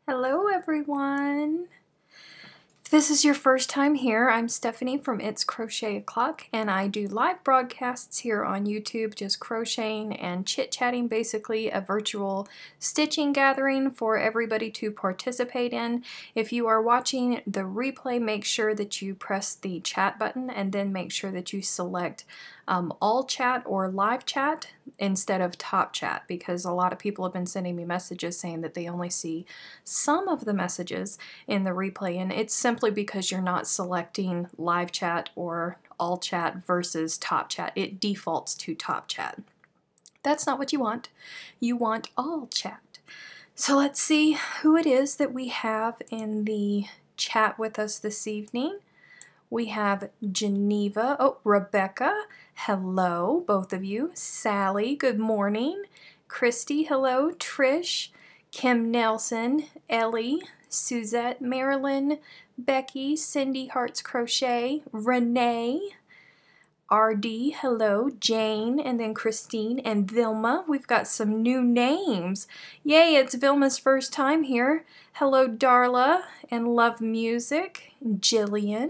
Hello everyone! If this is your first time here, I'm Stephanie from It's Crochet O'Clock, and I do live broadcasts here on YouTube, just crocheting and chit-chatting, basically a virtual stitching gathering for everybody to participate in. If you are watching the replay, make sure that you press the chat button and then make sure that you select all chat or live chat instead of top chat, because a lot of people have been sending me messages saying that they only see some of the messages in the replay, and it's simply because you're not selecting live chat or all chat versus top chat. It defaults to top chat. That's not what you want. You want all chat. So let's see who it is that we have in the chat with us this evening. We have Geneva, Rebecca, hello, both of you. Sally, good morning. Christy, hello. Trish, Kim Nelson, Ellie, Suzette, Marilyn, Becky, Cindy Hearts Crochet, Renee, RD, hello, Jane, and then Christine and Vilma. We've got some new names. Yay, it's Vilma's first time here. Hello, Darla and Love Music, Jillian,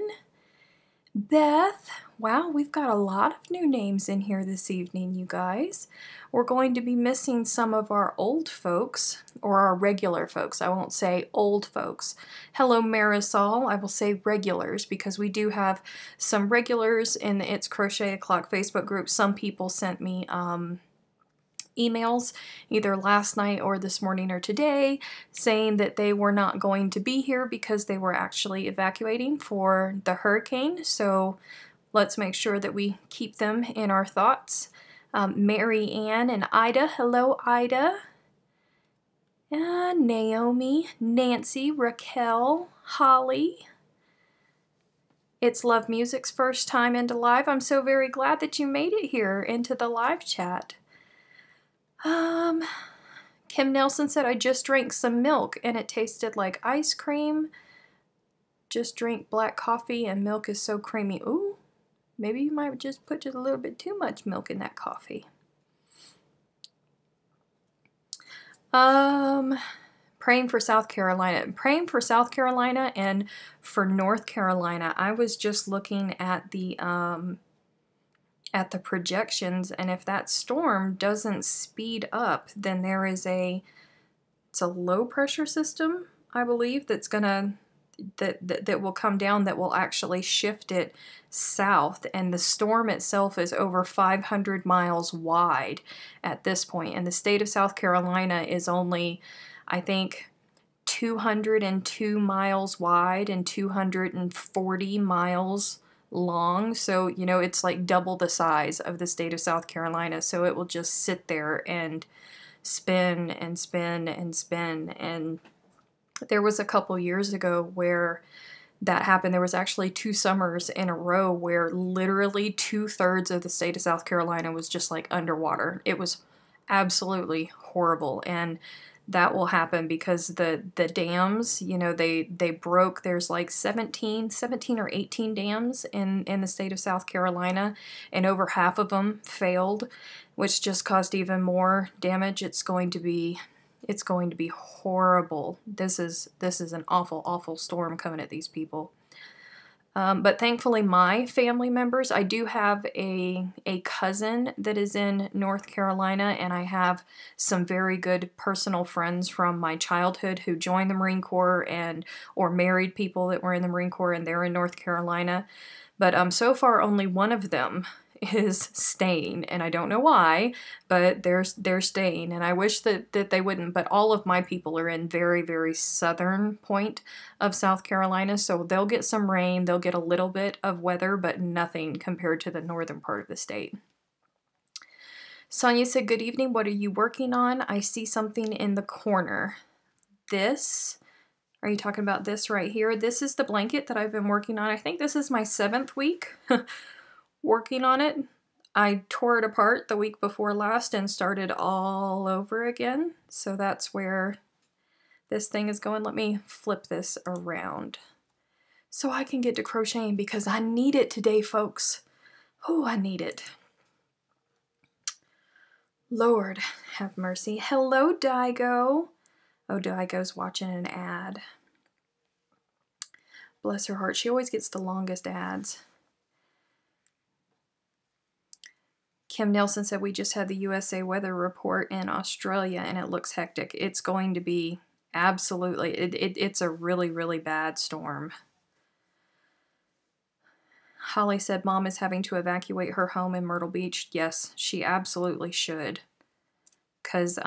Beth. Wow, we've got a lot of new names in here this evening, you guys. We're going to be missing some of our old folks, or our regular folks. I won't say old folks. Hello, Marisol. I will say regulars, because we do have some regulars in the It's Crochet O'Clock Facebook group. Some people sent me emails either last night or this morning or today saying that they were not going to be here because they were actually evacuating for the hurricane. So let's make sure that we keep them in our thoughts. Mary Ann and Ida. Hello, Ida. Naomi, Nancy, Raquel, Holly. It's Love Music's first time into live. I'm so very glad that you made it here into the live chat. Kim Nelson said, I just drank some milk and it tasted like ice cream. Just drink black coffee and milk is so creamy. Ooh, maybe you might just put just a little bit too much milk in that coffee. Praying for South Carolina. Praying for South Carolina and for North Carolina. I was just looking at the projections, and if that storm doesn't speed up, then there is it's a low pressure system, I believe, that's gonna that will come down, that will actually shift it south, and the storm itself is over 500 miles wide at this point, and the state of South Carolina is only, I think, 202 miles wide and 240 miles long. So, you know, it's like double the size of the state of South Carolina. So it will just sit there and spin and spin and spin. And there was a couple years ago where that happened. There was actually 2 summers in a row where literally 2/3 of the state of South Carolina was just like underwater. It was absolutely horrible. And that will happen because the dams, you know, they broke. There's like 17 or 18 dams in the state of South Carolina, and over half of them failed, which just caused even more damage. It's going to be horrible. This is an awful storm coming at these people. But thankfully, my family members, I do have a cousin that is in North Carolina, and I have some very good personal friends from my childhood who joined the Marine Corps or married people that were in the Marine Corps, and they're in North Carolina. But so far, only one of them is staying, and I don't know why, but they're staying, and I wish that they wouldn't, but all of my people are in very, very southern point of South Carolina, so they'll get some rain, they'll get a little bit of weather, but nothing compared to the northern part of the state. Sonia said, good evening, what are you working on? I see something in the corner. This, are you talking about this right here? This is the blanket that I've been working on. I think this is my 7th week working on it. I tore it apart the week before last and started all over again. So that's where this thing is going. Let me flip this around so I can get to crocheting, because I need it today, folks. Oh, I need it. Lord have mercy. Hello, Daigo. Oh, Daigo's watching an ad. Bless her heart. She always gets the longest ads. Kim Nelson said, we just had the USA weather report in Australia and it looks hectic. It's going to be absolutely, it's a really, really bad storm. Holly said, Mom is having to evacuate her home in Myrtle Beach. Yes, she absolutely should. Because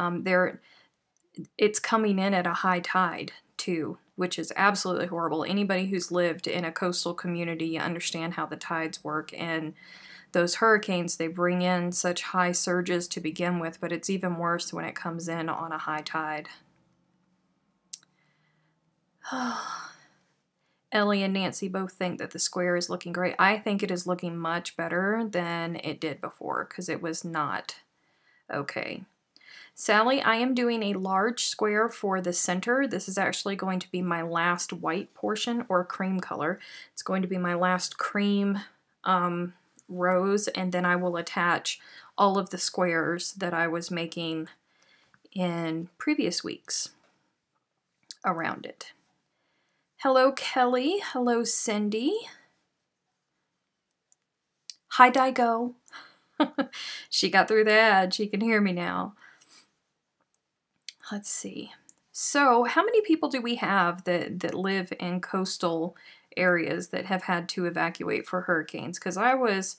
it's coming in at a high tide, too, which is absolutely horrible. Anybody who's lived in a coastal community, you understand how the tides work. And those hurricanes, they bring in such high surges to begin with, but it's even worse when it comes in on a high tide. Ellie and Nancy both think that the square is looking great. I think it is looking much better than it did before because it was not okay. Sally, I am doing a large square for the center. This is actually going to be my last white portion or cream color. It's going to be my last cream rows, and then I will attach all of the squares that I was making in previous weeks around it. Hello, Kelly. Hello, Cindy. Hi, Daigo. She got through the ad. She can hear me now. Let's see. So, how many people do we have that live in coastal areas that have had to evacuate for hurricanes? Because I was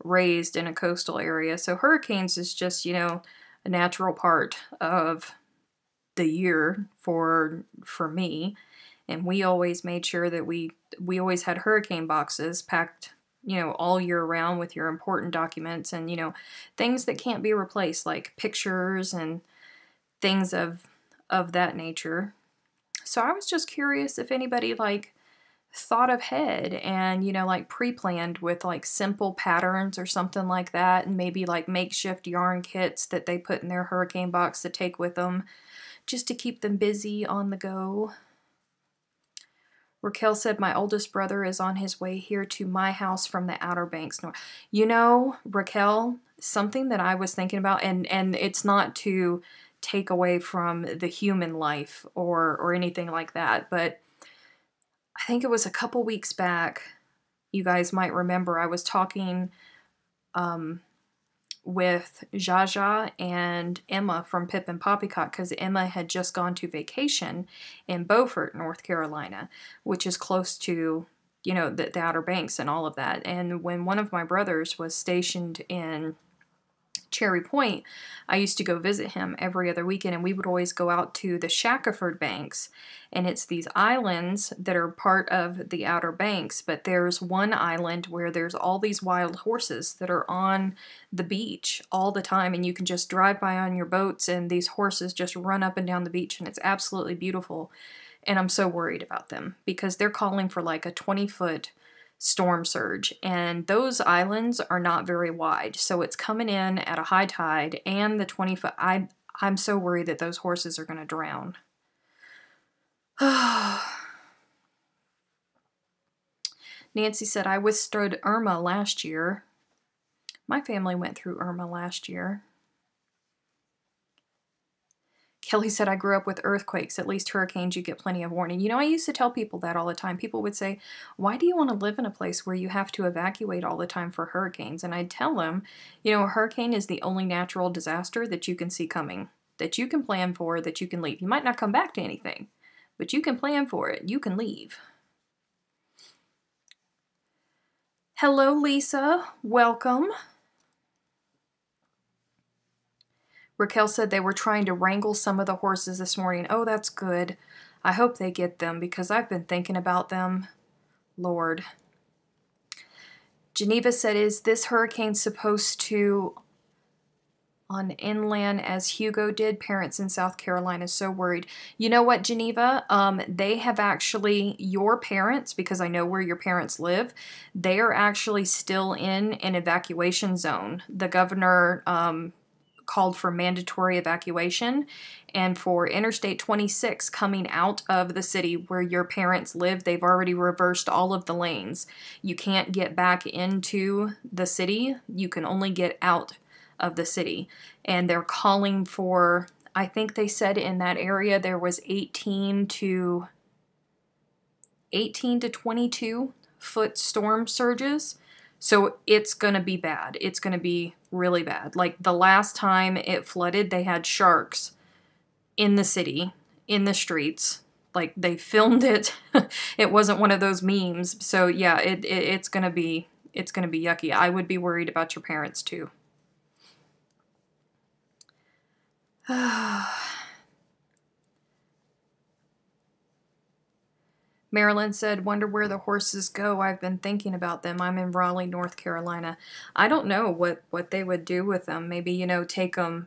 raised in a coastal area, so hurricanes is just, you know, a natural part of the year for me. And we always made sure that we always had hurricane boxes packed, you know, all year round with your important documents and, you know, things that can't be replaced, like pictures and things of that nature. So I was just curious if anybody, like, thought ahead and, you know, like pre-planned with, like, simple patterns or something like that, and maybe, like, makeshift yarn kits that they put in their hurricane box to take with them, just to keep them busy on the go. Raquel said, my oldest brother is on his way here to my house from the Outer Banks north. You know, Raquel, something that I was thinking about, and it's not to take away from the human life or anything like that, but I think it was a couple weeks back, you guys might remember, I was talking with Jaja and Emma from Pip and Poppycock, because Emma had just gone to vacation in Beaufort, North Carolina, which is close to, you know, the Outer Banks and all of that. And when one of my brothers was stationed in Cherry Point, I used to go visit him every other weekend, and we would always go out to the Shackelford Banks, and it's these islands that are part of the Outer Banks, but there's one island where there's all these wild horses that are on the beach all the time, and you can just drive by on your boats, and these horses just run up and down the beach, and it's absolutely beautiful, and I'm so worried about them, because they're calling for like a 20-foot storm surge, and those islands are not very wide, so it's coming in at a high tide, and the 20-foot, I'm so worried that those horses are going to drown. Nancy said, I withstood Irma last year. My family went through Irma last year. Kelly said, I grew up with earthquakes. At least hurricanes, you get plenty of warning. You know, I used to tell people that all the time. People would say, why do you want to live in a place where you have to evacuate all the time for hurricanes? And I'd tell them, you know, a hurricane is the only natural disaster that you can see coming, that you can plan for, that you can leave. You might not come back to anything, but you can plan for it. You can leave. Hello, Lisa. Welcome. Raquel said they were trying to wrangle some of the horses this morning. Oh, that's good. I hope they get them because I've been thinking about them. Lord. Geneva said, is this hurricane supposed to on inland as Hugo did? Parents in South Carolina so worried. You know what, Geneva? They have actually, your parents, because I know where your parents live, they are actually still in an evacuation zone. The governor called for mandatory evacuation, and for Interstate 26 coming out of the city where your parents live, they've already reversed all of the lanes. You can't get back into the city. You can only get out of the city, and they're calling for I think they said in that area there was 18 to 22 foot storm surges. So it's going to be bad. It's going to be really bad. Like the last time it flooded, they had sharks in the city, in the streets. Like they filmed it. It wasn't one of those memes. So yeah, it's going to be yucky. I would be worried about your parents too. Marilyn said, wonder where the horses go. I've been thinking about them. I'm in Raleigh, North Carolina. I don't know what they would do with them. Maybe, you know, take them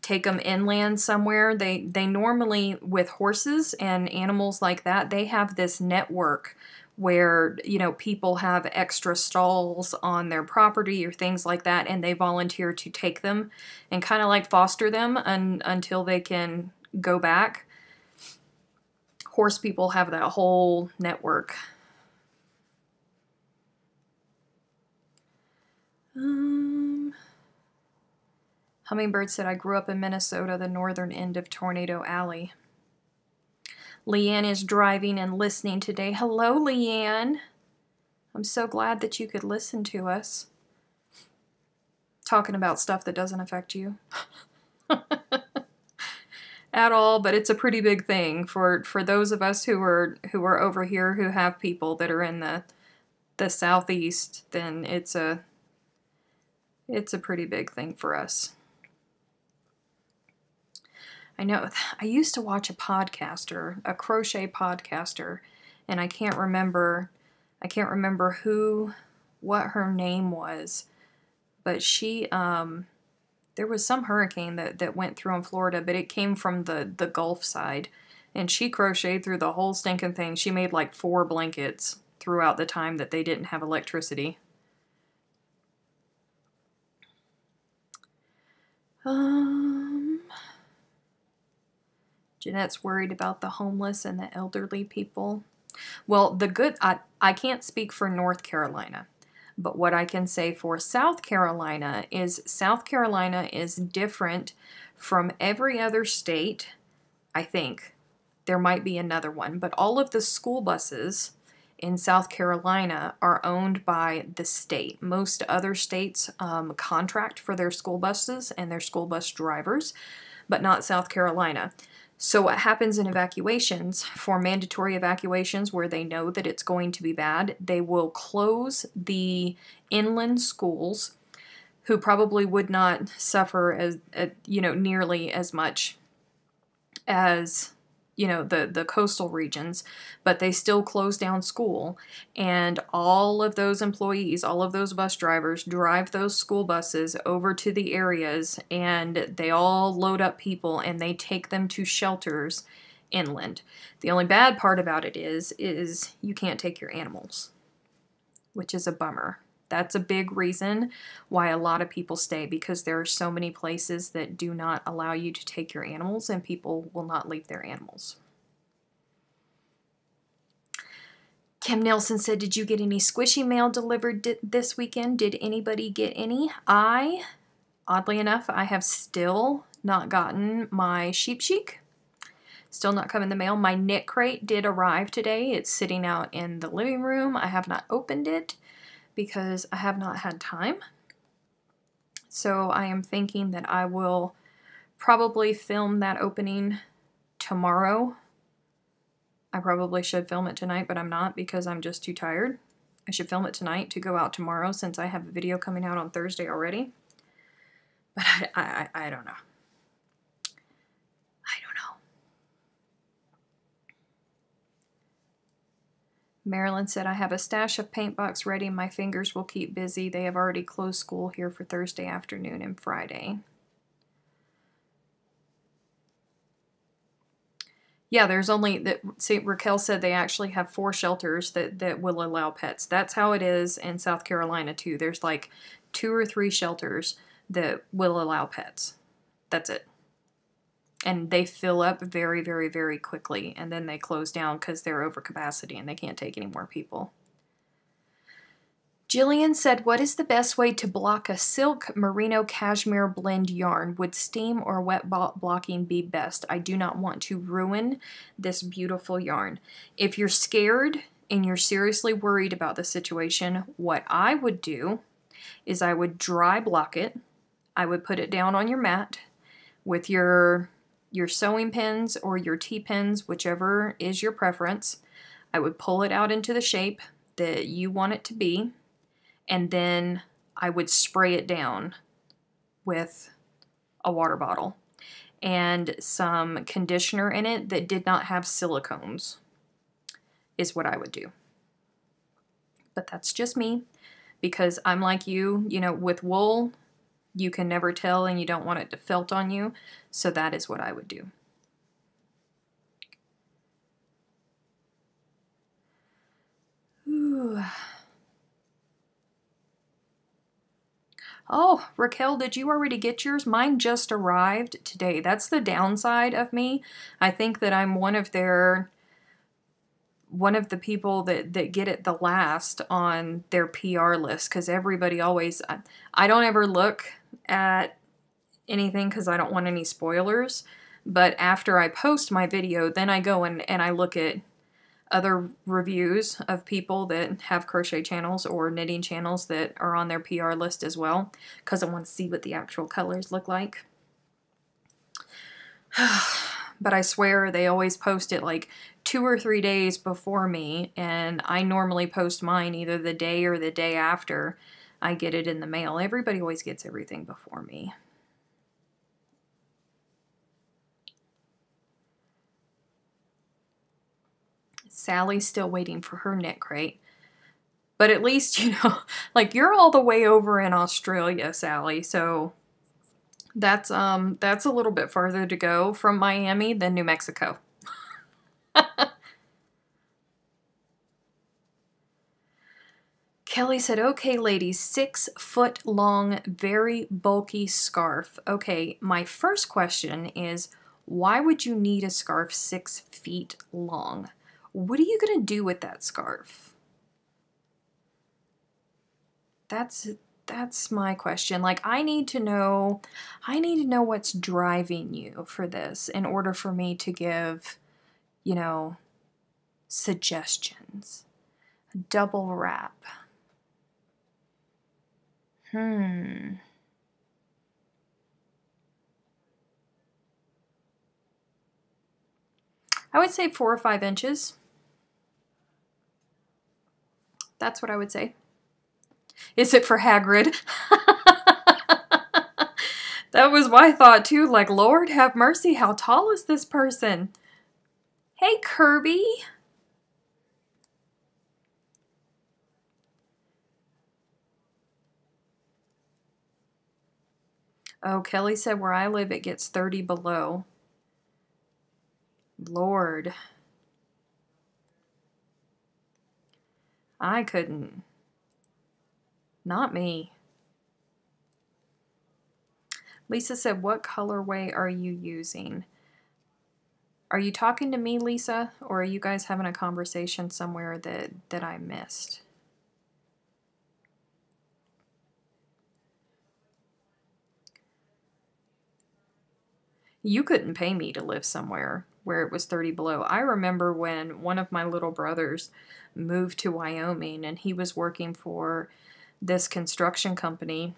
inland somewhere. They normally, with horses and animals like that, they have this network where, you know, people have extra stalls on their property or things like that, and they volunteer to take them and kind of like foster them until they can go back. Horse people have that whole network. Hummingbird said, I grew up in Minnesota, the northern end of Tornado Alley. Leanne is driving and listening today. Hello, Leanne. I'm so glad that you could listen to us. Talking about stuff that doesn't affect you. At all, but it's a pretty big thing for those of us who are over here who have people that are in the southeast. Then it's a pretty big thing for us. I know I used to watch a podcaster, a crochet podcaster, and I can't remember what her name was, but she there was some hurricane that went through in Florida, but it came from the Gulf side. And she crocheted through the whole stinking thing. She made like 4 blankets throughout the time that they didn't have electricity. Jeanette's worried about the homeless and the elderly people. Well, I can't speak for North Carolina. But what I can say for South Carolina is different from every other state. I think there might be another one, but all of the school buses in South Carolina are owned by the state. Most other states contract for their school buses and their school bus drivers, but not South Carolina. So what happens in evacuations, for mandatory evacuations where they know that it's going to be bad, they will close the inland schools, who probably would not suffer as nearly as much as the coastal regions, but they still close down school, and all of those employees, all of those bus drivers drive those school buses over to the areas, and they all load up people and they take them to shelters inland. The only bad part about it is you can't take your animals, which is a bummer. That's a big reason why a lot of people stay, because there are so many places that do not allow you to take your animals, and people will not leave their animals. Kim Nelson said, did you get any squishy mail delivered this weekend? Did anybody get any? Oddly enough, I have still not gotten my sheep chic. Still not come in the mail. My knit crate did arrive today. It's sitting out in the living room. I have not opened it because I have not had time. So I am thinking that I will probably film that opening tomorrow. I probably should film it tonight, but I'm not because I'm just too tired. I should film it tonight to go out tomorrow since I have a video coming out on Thursday already. But I don't know. Marilyn said, I have a stash of paint box ready. My fingers will keep busy. They have already closed school here for Thursday afternoon and Friday. Yeah, there's only, see, Raquel said they actually have 4 shelters that will allow pets. That's how it is in South Carolina too. There's like 2 or 3 shelters that will allow pets. That's it. And they fill up very, very, very quickly, and then they close down because they're over capacity and they can't take any more people. Jillian said, what is the best way to block a silk merino cashmere blend yarn? Would steam or wet blocking be best? I do not want to ruin this beautiful yarn. If you're scared and you're seriously worried about the situation, what I would do is I would dry block it. I would put it down on your mat with your sewing pins or your T-pins, whichever is your preference. I would pull it out into the shape that you want it to be. And then I would spray it down with a water bottle and some conditioner in it that did not have silicones is what I would do. But that's just me, because I'm like you know, with wool, you can never tell and you don't want it to felt on you. So that is what I would do. Ooh. Oh, Raquel, did you already get yours? Mine just arrived today. That's the downside of me. I think that I'm one of the people that get it the last on their PR list, because everybody always, I don't ever look at anything because I don't want any spoilers. But after I post my video, then I go and I look at other reviews of people that have crochet channels or knitting channels that are on their PR list as well, because I want to see what the actual colors look like. But I swear they always post it like 2 or 3 days before me, and I normally post mine either the day or the day after I get it in the mail. Everybody always gets everything before me. Sally's still waiting for her knit crate. But at least, you know, like, you're all the way over in Australia, Sally, so that's a little bit farther to go from Miami than New Mexico. Kelly said, okay, ladies, 6 foot long, very bulky scarf. Okay, my first question is, why would you need a scarf 6 feet long? What are you going to do with that scarf? That's my question. Like, I need to know what's driving you for this in order for me to give, you know, suggestions. Double wrap. I would say 4 or 5 inches. That's what I would say. Is it for Hagrid? That was my thought too. Like, Lord have mercy, how tall is this person? Hey, Kirby. Oh, Kelly said where I live it gets 30 below. Lord. I couldn't. Not me. Lisa said, what colorway are you using? Are you talking to me, Lisa? Or are you guys having a conversation somewhere that I missed? You couldn't pay me to live somewhere where it was 30 below. I remember when one of my little brothers moved to Wyoming and he was working for this construction company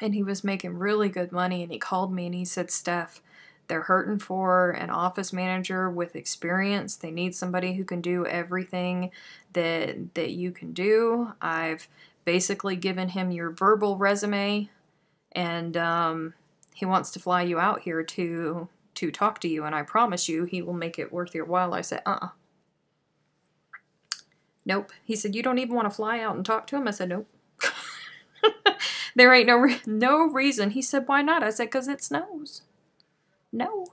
and he was making really good money, and he called me and he said, Steph, they're hurting for an office manager with experience. They need somebody who can do everything that you can do. I've basically given him your verbal resume, and he wants to fly you out here to talk to you, and I promise you he will make it worth your while. I said, Nope. He said, you don't even want to fly out and talk to him? I said, nope. There ain't no reason. He said, why not? I said, because it snows. No.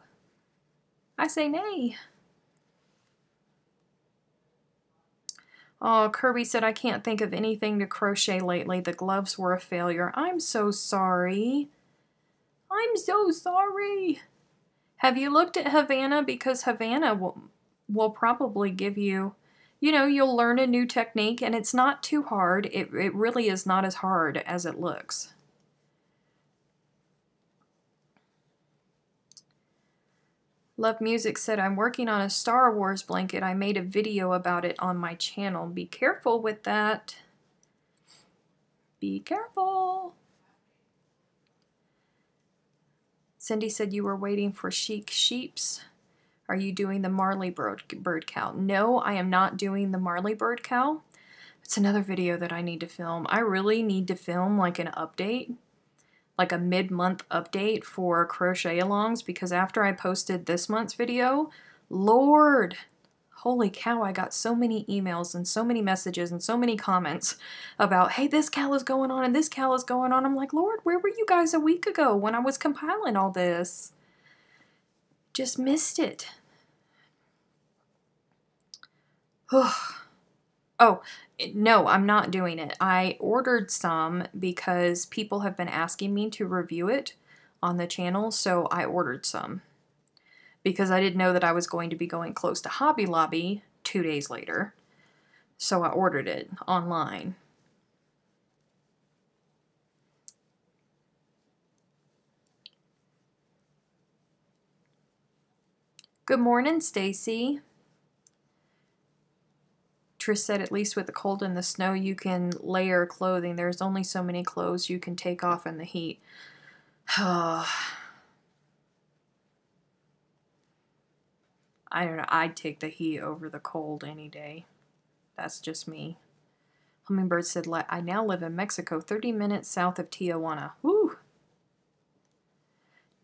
I say nay. Oh, Kirby said, I can't think of anything to crochet lately. The gloves were a failure. I'm so sorry. I'm so sorry. Have you looked at Havana? Because Havana will probably give you you know, you'll learn a new technique, and it's not too hard. It really is not as hard as it looks. Love Music said, I'm working on a Star Wars blanket. I made a video about it on my channel. Be careful with that. Be careful. Cindy said you were waiting for Chic Sheeps. Are you doing the Marley bird cow? No, I am not doing the Marley bird cow. It's another video that I need to film. I really need to film like an update, like a mid-month update for crochet alongs, because after I posted this month's video, Lord, holy cow, I got so many emails and so many messages and so many comments about, hey, this cow is going on and this cow is going on. I'm like, Lord, where were you guys a week ago when I was compiling all this? Just missed it. Oh, no, I'm not doing it. I ordered some because people have been asking me to review it on the channel, so I ordered some. Because I didn't know that I was going to be going close to Hobby Lobby 2 days later. So I ordered it online. Good morning, Stacy. Trish said, at least with the cold and the snow, you can layer clothing. There's only so many clothes you can take off in the heat. I don't know. I'd take the heat over the cold any day. That's just me. Hummingbird said, I now live in Mexico, 30 minutes south of Tijuana. Woo!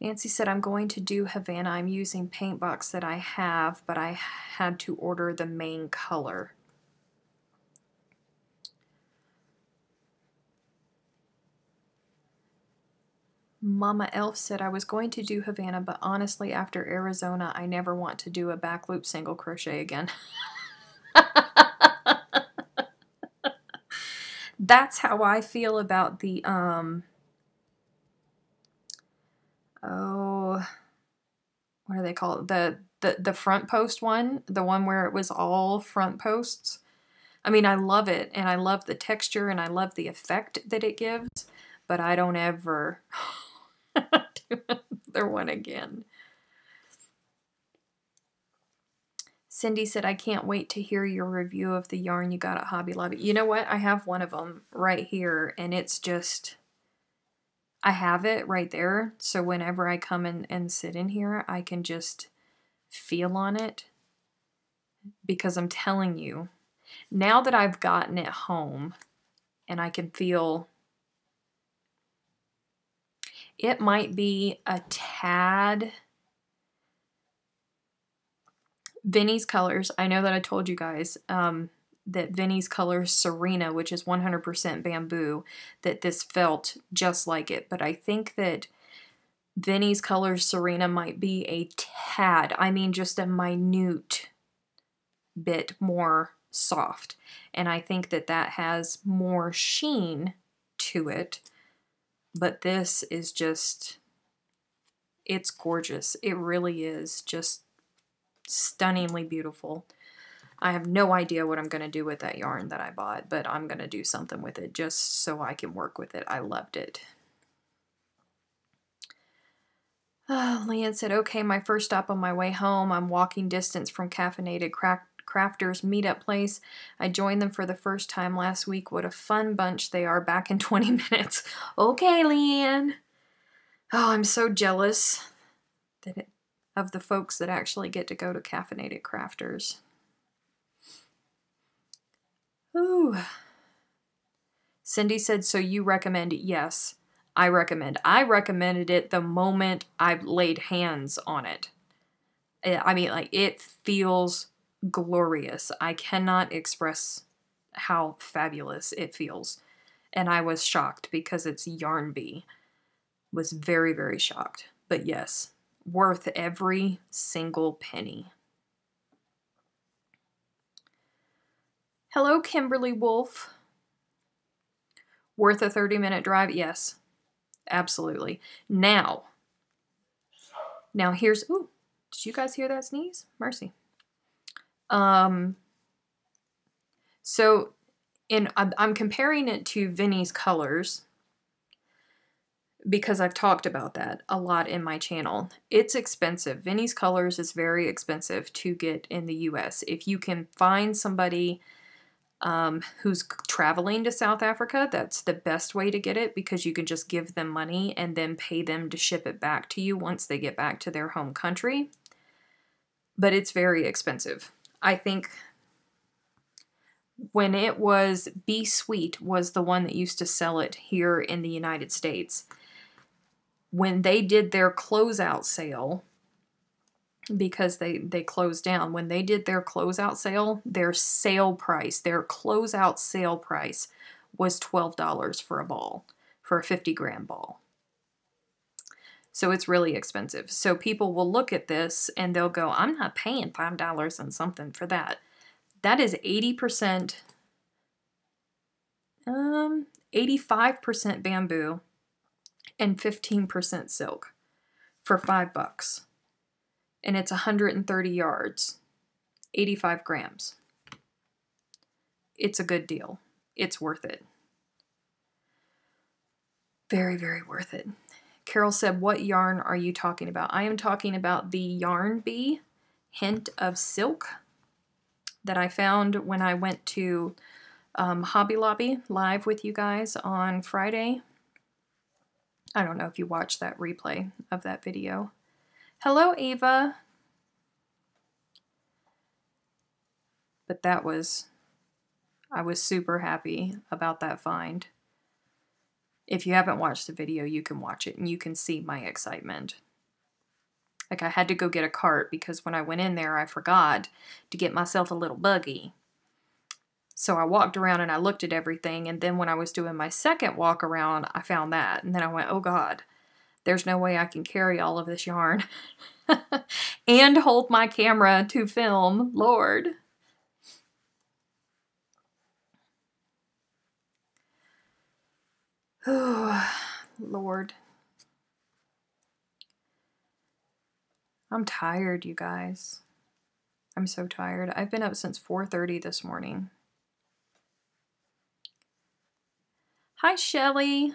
Nancy said, I'm going to do Havana. I'm using paint box that I have, but I had to order the main color. Mama Elf said, I was going to do Havana, but honestly, after Arizona, I never want to do a back loop single crochet again. That's how I feel about the, oh, what do they call it? The front post one, the one where it was all front posts. I mean, I love it, and I love the texture, and I love the effect that it gives, but I don't ever do another one again. Cindy said, I can't wait to hear your review of the yarn you got at Hobby Lobby. You know what? I have one of them right here, and it's just, I have it right there, so whenever I come in and sit in here, I can just feel on it, because I'm telling you, now that I've gotten it home, and I can feel, it might be a tad Vinnie's Colors. I know that I told you guys that Vinnie's Colors Serena, which is 100% bamboo, that this felt just like it. But I think that Vinnie's Colors Serena might be a tad, I mean just a minute bit more soft. And I think that that has more sheen to it. But this is just, it's gorgeous. It really is just stunningly beautiful. I have no idea what I'm going to do with that yarn that I bought, but I'm going to do something with it just so I can work with it. I loved it. Leanne said, okay, my first stop on my way home. I'm walking distance from Caffeinated Crafters meetup place. I joined them for the first time last week. What a fun bunch they are. Back in 20 minutes. Okay, Leanne. Oh, I'm so jealous of the folks that actually get to go to Caffeinated Crafters. Ooh. Cindy said, so you recommend it? Yes, I recommend. I recommended it the moment I laid hands on it. I mean, like, it feels glorious. I cannot express how fabulous it feels. And I was shocked because it's Yarn Bee. Was very, very shocked. But yes, worth every single penny. Hello, Kimberly Wolf. Worth a 30-minute drive? Yes, absolutely. Now here's, ooh, did you guys hear that sneeze? Mercy. So I'm comparing it to Vinnie's Colors because I've talked about that a lot in my channel. It's expensive. Vinnie's Colors is very expensive to get in the US. If you can find somebody who's traveling to South Africa, that's the best way to get it, because you can just give them money and then pay them to ship it back to you once they get back to their home country. But it's very expensive. I think when it was Be Sweet was the one that used to sell it here in the United States. When they did their closeout sale, because they closed down, when they did their closeout sale, their closeout sale price was $12 for a ball, for a 50-gram ball. So it's really expensive. So people will look at this and they'll go, I'm not paying $5 and something for that. That is 80%, 85% bamboo and 15% silk for $5. And it's 130 yards, 85 grams. It's a good deal. It's worth it. Very, very worth it. Carol said, what yarn are you talking about? I am talking about the Yarn Bee Hint of Silk that I found when I went to Hobby Lobby live with you guys on Friday. I don't know if you watched that replay of that video. Hello, Ava. But I was super happy about that find. If you haven't watched the video, you can watch it and you can see my excitement. Like, I had to go get a cart because when I went in there, I forgot to get myself a little buggy. So I walked around and I looked at everything, and then when I was doing my second walk around, I found that. And then I went, oh God, there's no way I can carry all of this yarn and hold my camera to film, Lord. Oh, Lord. I'm tired, you guys. I'm so tired. I've been up since 4:30 this morning. Hi, Shelly.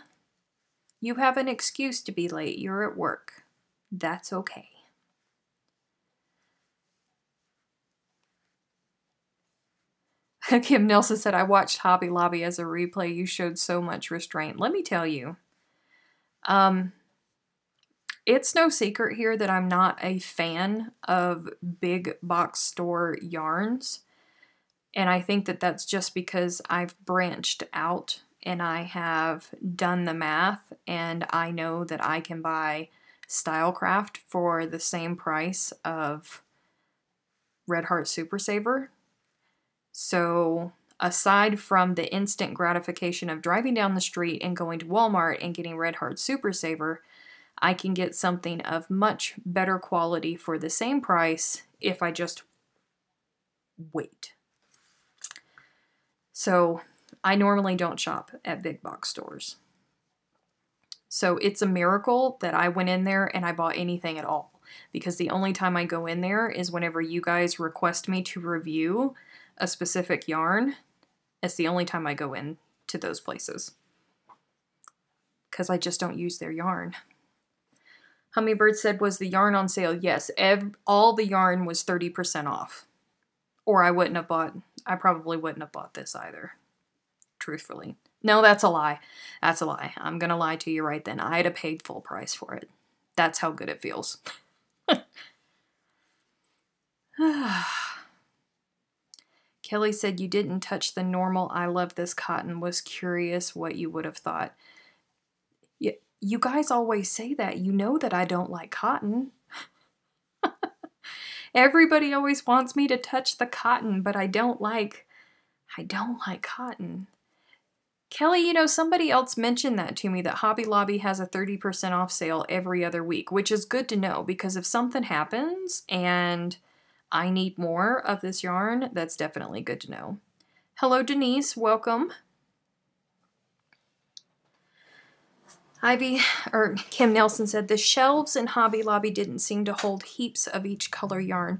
You have an excuse to be late. You're at work. That's okay. Kim Nelson said, I watched Hobby Lobby as a replay. You showed so much restraint. Let me tell you. It's no secret here that I'm not a fan of big box store yarns. And I think that that's just because I've branched out and I have done the math, and I know that I can buy Stylecraft for the same price of Red Heart Super Saver. So aside from the instant gratification of driving down the street and going to Walmart and getting Red Heart Super Saver, I can get something of much better quality for the same price if I just wait. So I normally don't shop at big box stores. So it's a miracle that I went in there and I bought anything at all, because the only time I go in there is whenever you guys request me to review a specific yarn. It's the only time I go in to those places, because I just don't use their yarn. Hummingbird said, was the yarn on sale? Yes, all the yarn was 30% off. Or I probably wouldn't have bought this either, truthfully. No, that's a lie. That's a lie. I'm going to lie to you right then. I'd have paid full price for it. That's how good it feels. Kelly said, you didn't touch the normal I love this cotton. Was curious what you would have thought. You guys always say that. You know that I don't like cotton. Everybody always wants me to touch the cotton, but I don't like cotton. Kelly, you know, somebody else mentioned that to me, that Hobby Lobby has a 30% off sale every other week, which is good to know, because if something happens and I need more of this yarn, that's definitely good to know. Hello, Denise. Welcome. Kim Nelson said, the shelves in Hobby Lobby didn't seem to hold heaps of each color yarn.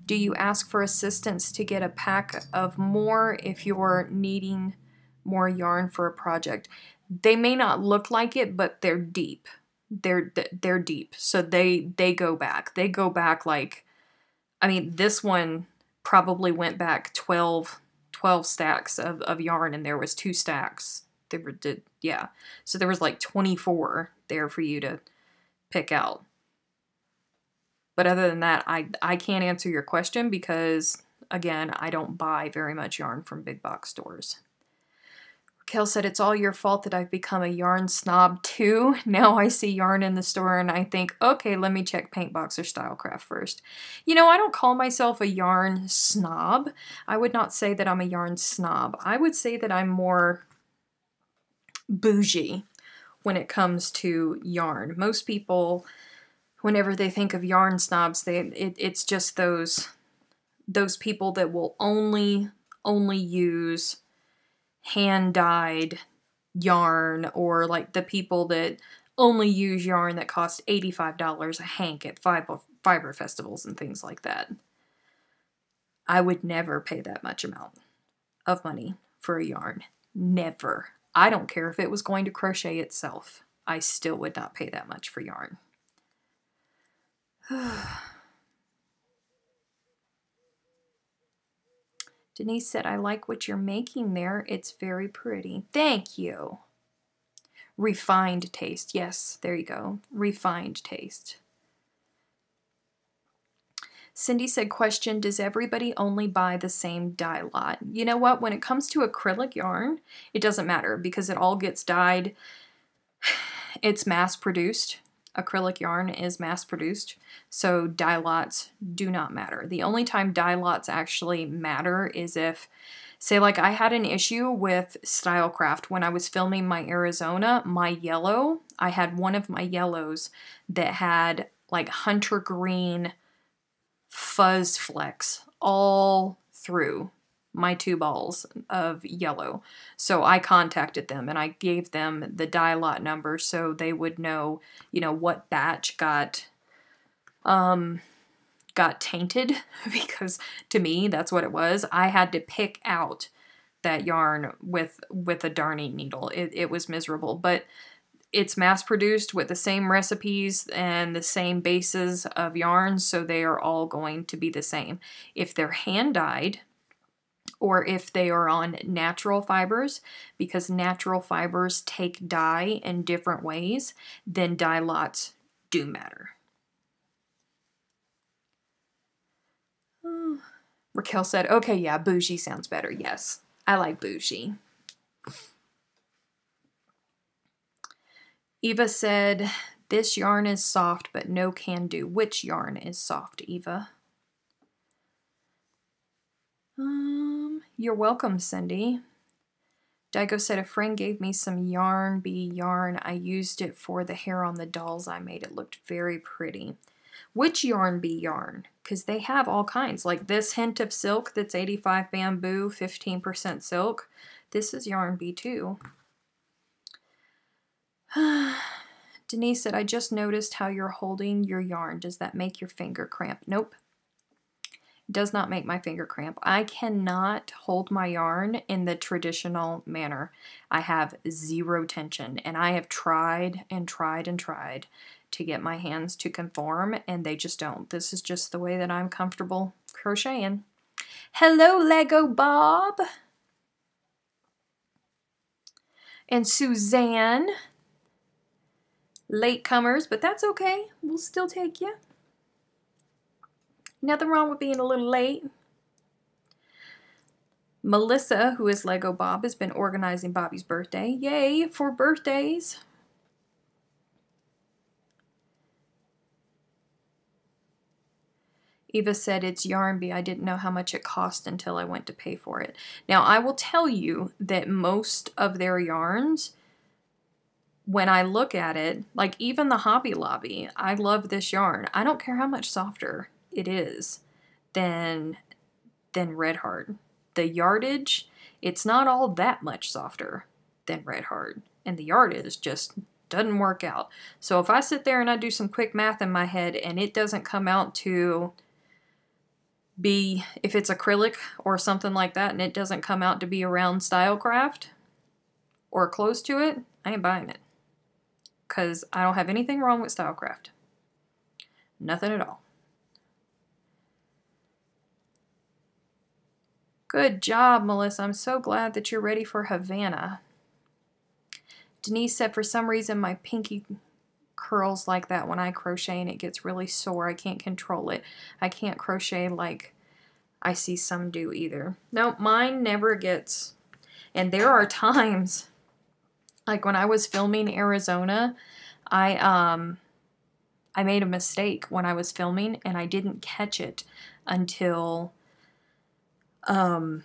Do you ask for assistance to get a pack of more if you're needing more yarn for a project? They may not look like it, but they're deep. They're deep. So they go back. They go back like, I mean, this one probably went back 12 stacks of yarn, and there was 2 stacks. Yeah. So there was like 24 there for you to pick out. But other than that, I can't answer your question because, again, I don't buy very much yarn from big box stores. Raquel said, it's all your fault that I've become a yarn snob too. Now I see yarn in the store and I think, okay, let me check Paintbox or Stylecraft first. You know, I don't call myself a yarn snob. I would not say that I'm a yarn snob. I would say that I'm more bougie when it comes to yarn. Most people, whenever they think of yarn snobs, it's just those people that will only use hand-dyed yarn, or like the people that only use yarn that costs $85 a hank at fiber festivals and things like that. I would never pay that much amount of money for a yarn. Never. I don't care if it was going to crochet itself. I still would not pay that much for yarn. Denise said, I like what you're making there. It's very pretty. Thank you. Refined taste. Yes, there you go. Refined taste. Cindy said, question, does everybody only buy the same dye lot? You know what? When it comes to acrylic yarn, it doesn't matter because it all gets dyed. It's mass-produced. Acrylic yarn is mass-produced, so dye lots do not matter. The only time dye lots actually matter is if, say like I had an issue with Stylecraft when I was filming my Arizona, my yellow, I had one of my yellows that had like hunter green fuzz flecks all through my 2 balls of yellow. So I contacted them and I gave them the dye lot number so they would know, you know, what batch got tainted, because to me that's what it was. I had to pick out that yarn with a darning needle. It was miserable, but it's mass produced with the same recipes and the same bases of yarn, so they are all going to be the same. If they're hand dyed, or if they are on natural fibers, because natural fibers take dye in different ways, then dye lots do matter. Raquel said, okay, yeah, bougie sounds better. Yes, I like bougie. Eva said, this yarn is soft, but no can do. Which yarn is soft, Eva? You're welcome, Cindy. Daigo said, a friend gave me some yarn bee yarn. I used it for the hair on the dolls I made. It looked very pretty. Which yarn bee yarn? Because they have all kinds. Like this hint of silk that's 85 bamboo, 15% silk. This is yarn bee too. Denise said, I just noticed how you're holding your yarn. Does that make your finger cramp? Nope. Does not make my finger cramp. I cannot hold my yarn in the traditional manner. I have zero tension, and I have tried and tried and tried to get my hands to conform, and they just don't. This is just the way that I'm comfortable crocheting. Hello, Lego Bob. And Suzanne. Latecomers, but that's okay. We'll still take you. Nothing wrong with being a little late. Melissa, who is Lego Bob, has been organizing Bobby's birthday. Yay for birthdays. Eva said, it's yarn bee. I didn't know how much it cost until I went to pay for it. Now, I will tell you that most of their yarns, when I look at it, like even the Hobby Lobby, I love this yarn. I don't care how much softer it is than Red Heart. The yardage, it's not all that much softer than Red Heart, and the yardage just doesn't work out. So if I sit there and I do some quick math in my head and it doesn't come out to be, if it's acrylic or something like that and it doesn't come out to be around Style Craft or close to it, I ain't buying it. Because I don't have anything wrong with Style Craft. Nothing at all. Good job, Melissa. I'm so glad that you're ready for Havana. Denise said, for some reason my pinky curls like that when I crochet and it gets really sore. I can't control it. I can't crochet like I see some do either. Nope, mine never gets. And there are times, like when I was filming Arizona, I made a mistake when I was filming and I didn't catch it until I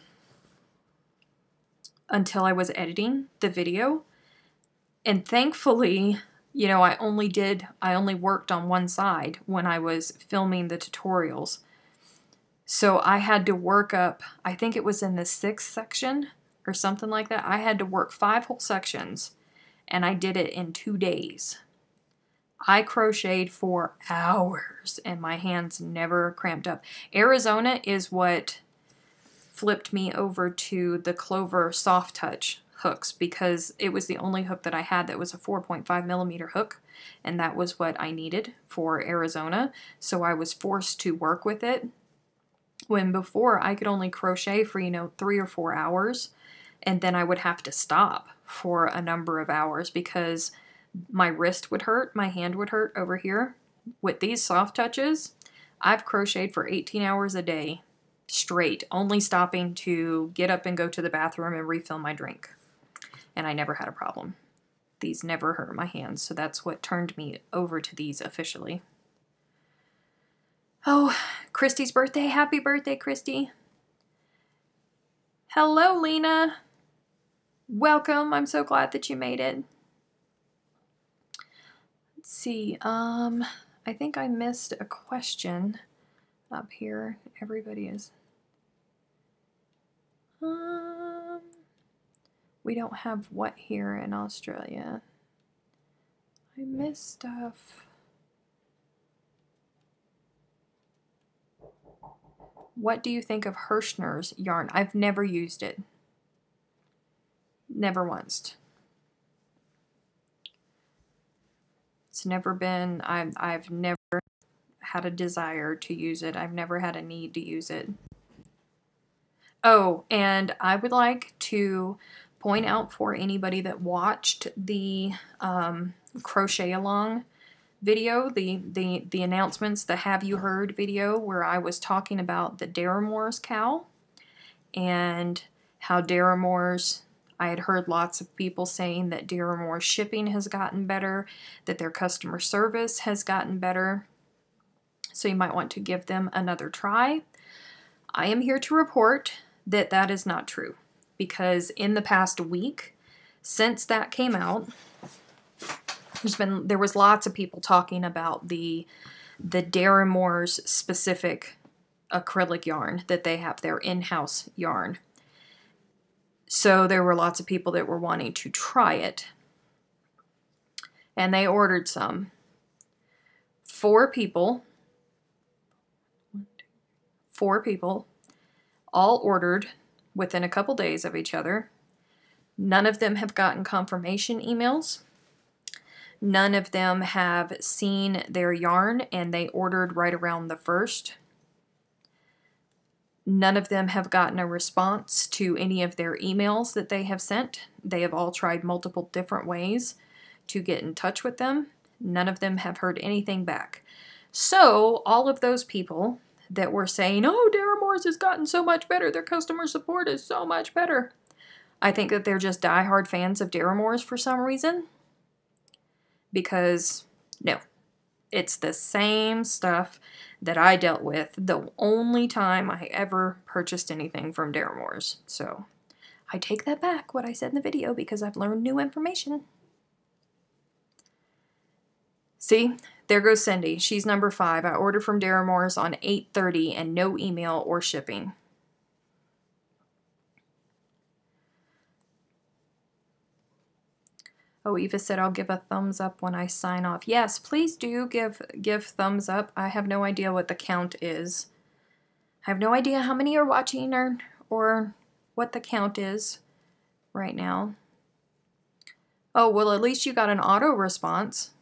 was editing the video. And thankfully, you know, I only worked on one side when I was filming the tutorials. So I had to work up, I think it was in the 6th section or something like that. I had to work 5 whole sections and I did it in 2 days. I crocheted for hours and my hands never cramped up. Arizona is what flipped me over to the Clover Soft Touch hooks because it was the only hook that I had that was a 4.5 millimeter hook, and that was what I needed for Arizona, so I was forced to work with it. When before I could only crochet for, you know, 3 or 4 hours, and then I would have to stop for a number of hours because my wrist would hurt, my hand would hurt over here. With these soft touches, I've crocheted for 18 hours a day straight, only stopping to get up and go to the bathroom and refill my drink. And I never had a problem. These never hurt my hands, so that's what turned me over to these officially. Oh, Christy's birthday. Happy birthday, Christy. Hello, Lena. Welcome. I'm so glad that you made it. Let's see. I think I missed a question up here. Everybody is... we don't have what here in Australia? I missed stuff. What do you think of Hirschner's yarn? I've never used it. Never once. It's never been, I've never had a desire to use it. I've never had a need to use it. Oh, and I would like to point out for anybody that watched the crochet along video, the announcements, the Have You Heard video where I was talking about the Daramore's cow and how Daramore's, I had heard lots of people saying that Daramore's shipping has gotten better, that their customer service has gotten better. So you might want to give them another try. I am here to report that that is not true, because in the past week since that came out, there was lots of people talking about the Daramore's specific acrylic yarn that they have, their in-house yarn. So there were lots of people that were wanting to try it, and they ordered some. 4 people all ordered within a couple days of each other. None of them have gotten confirmation emails. None of them have seen their yarn and they ordered right around the 1st. None of them have gotten a response to any of their emails that they have sent. They have all tried multiple different ways to get in touch with them. None of them have heard anything back. So all of those people that were saying, oh, Daramore's has gotten so much better, their customer support is so much better, I think that they're just diehard fans of Daramore's for some reason. Because, no, it's the same stuff that I dealt with the only time I ever purchased anything from Daramore's. So, I take that back, what I said in the video, because I've learned new information. See, there goes Cindy. She's number 5. I ordered from Daramore's on 8/30 and no email or shipping. Oh, Eva said, I'll give a thumbs up when I sign off. Yes, please do give thumbs up. I have no idea what the count is. I have no idea how many are watching or what the count is right now. Oh, well, at least you got an auto response.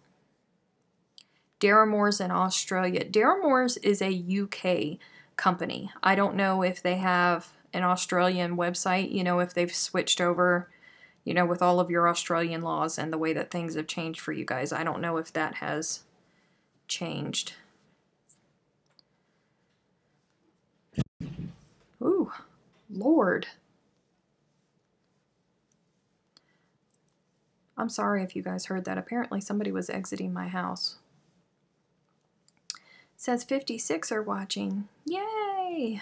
Darramore's in Australia. Darramore's is a UK company. I don't know if they have an Australian website, you know, if they've switched over, you know, with all of your Australian laws and the way that things have changed for you guys. I don't know if that has changed. Ooh, Lord. I'm sorry if you guys heard that. Apparently somebody was exiting my house. Says 56 are watching. Yay!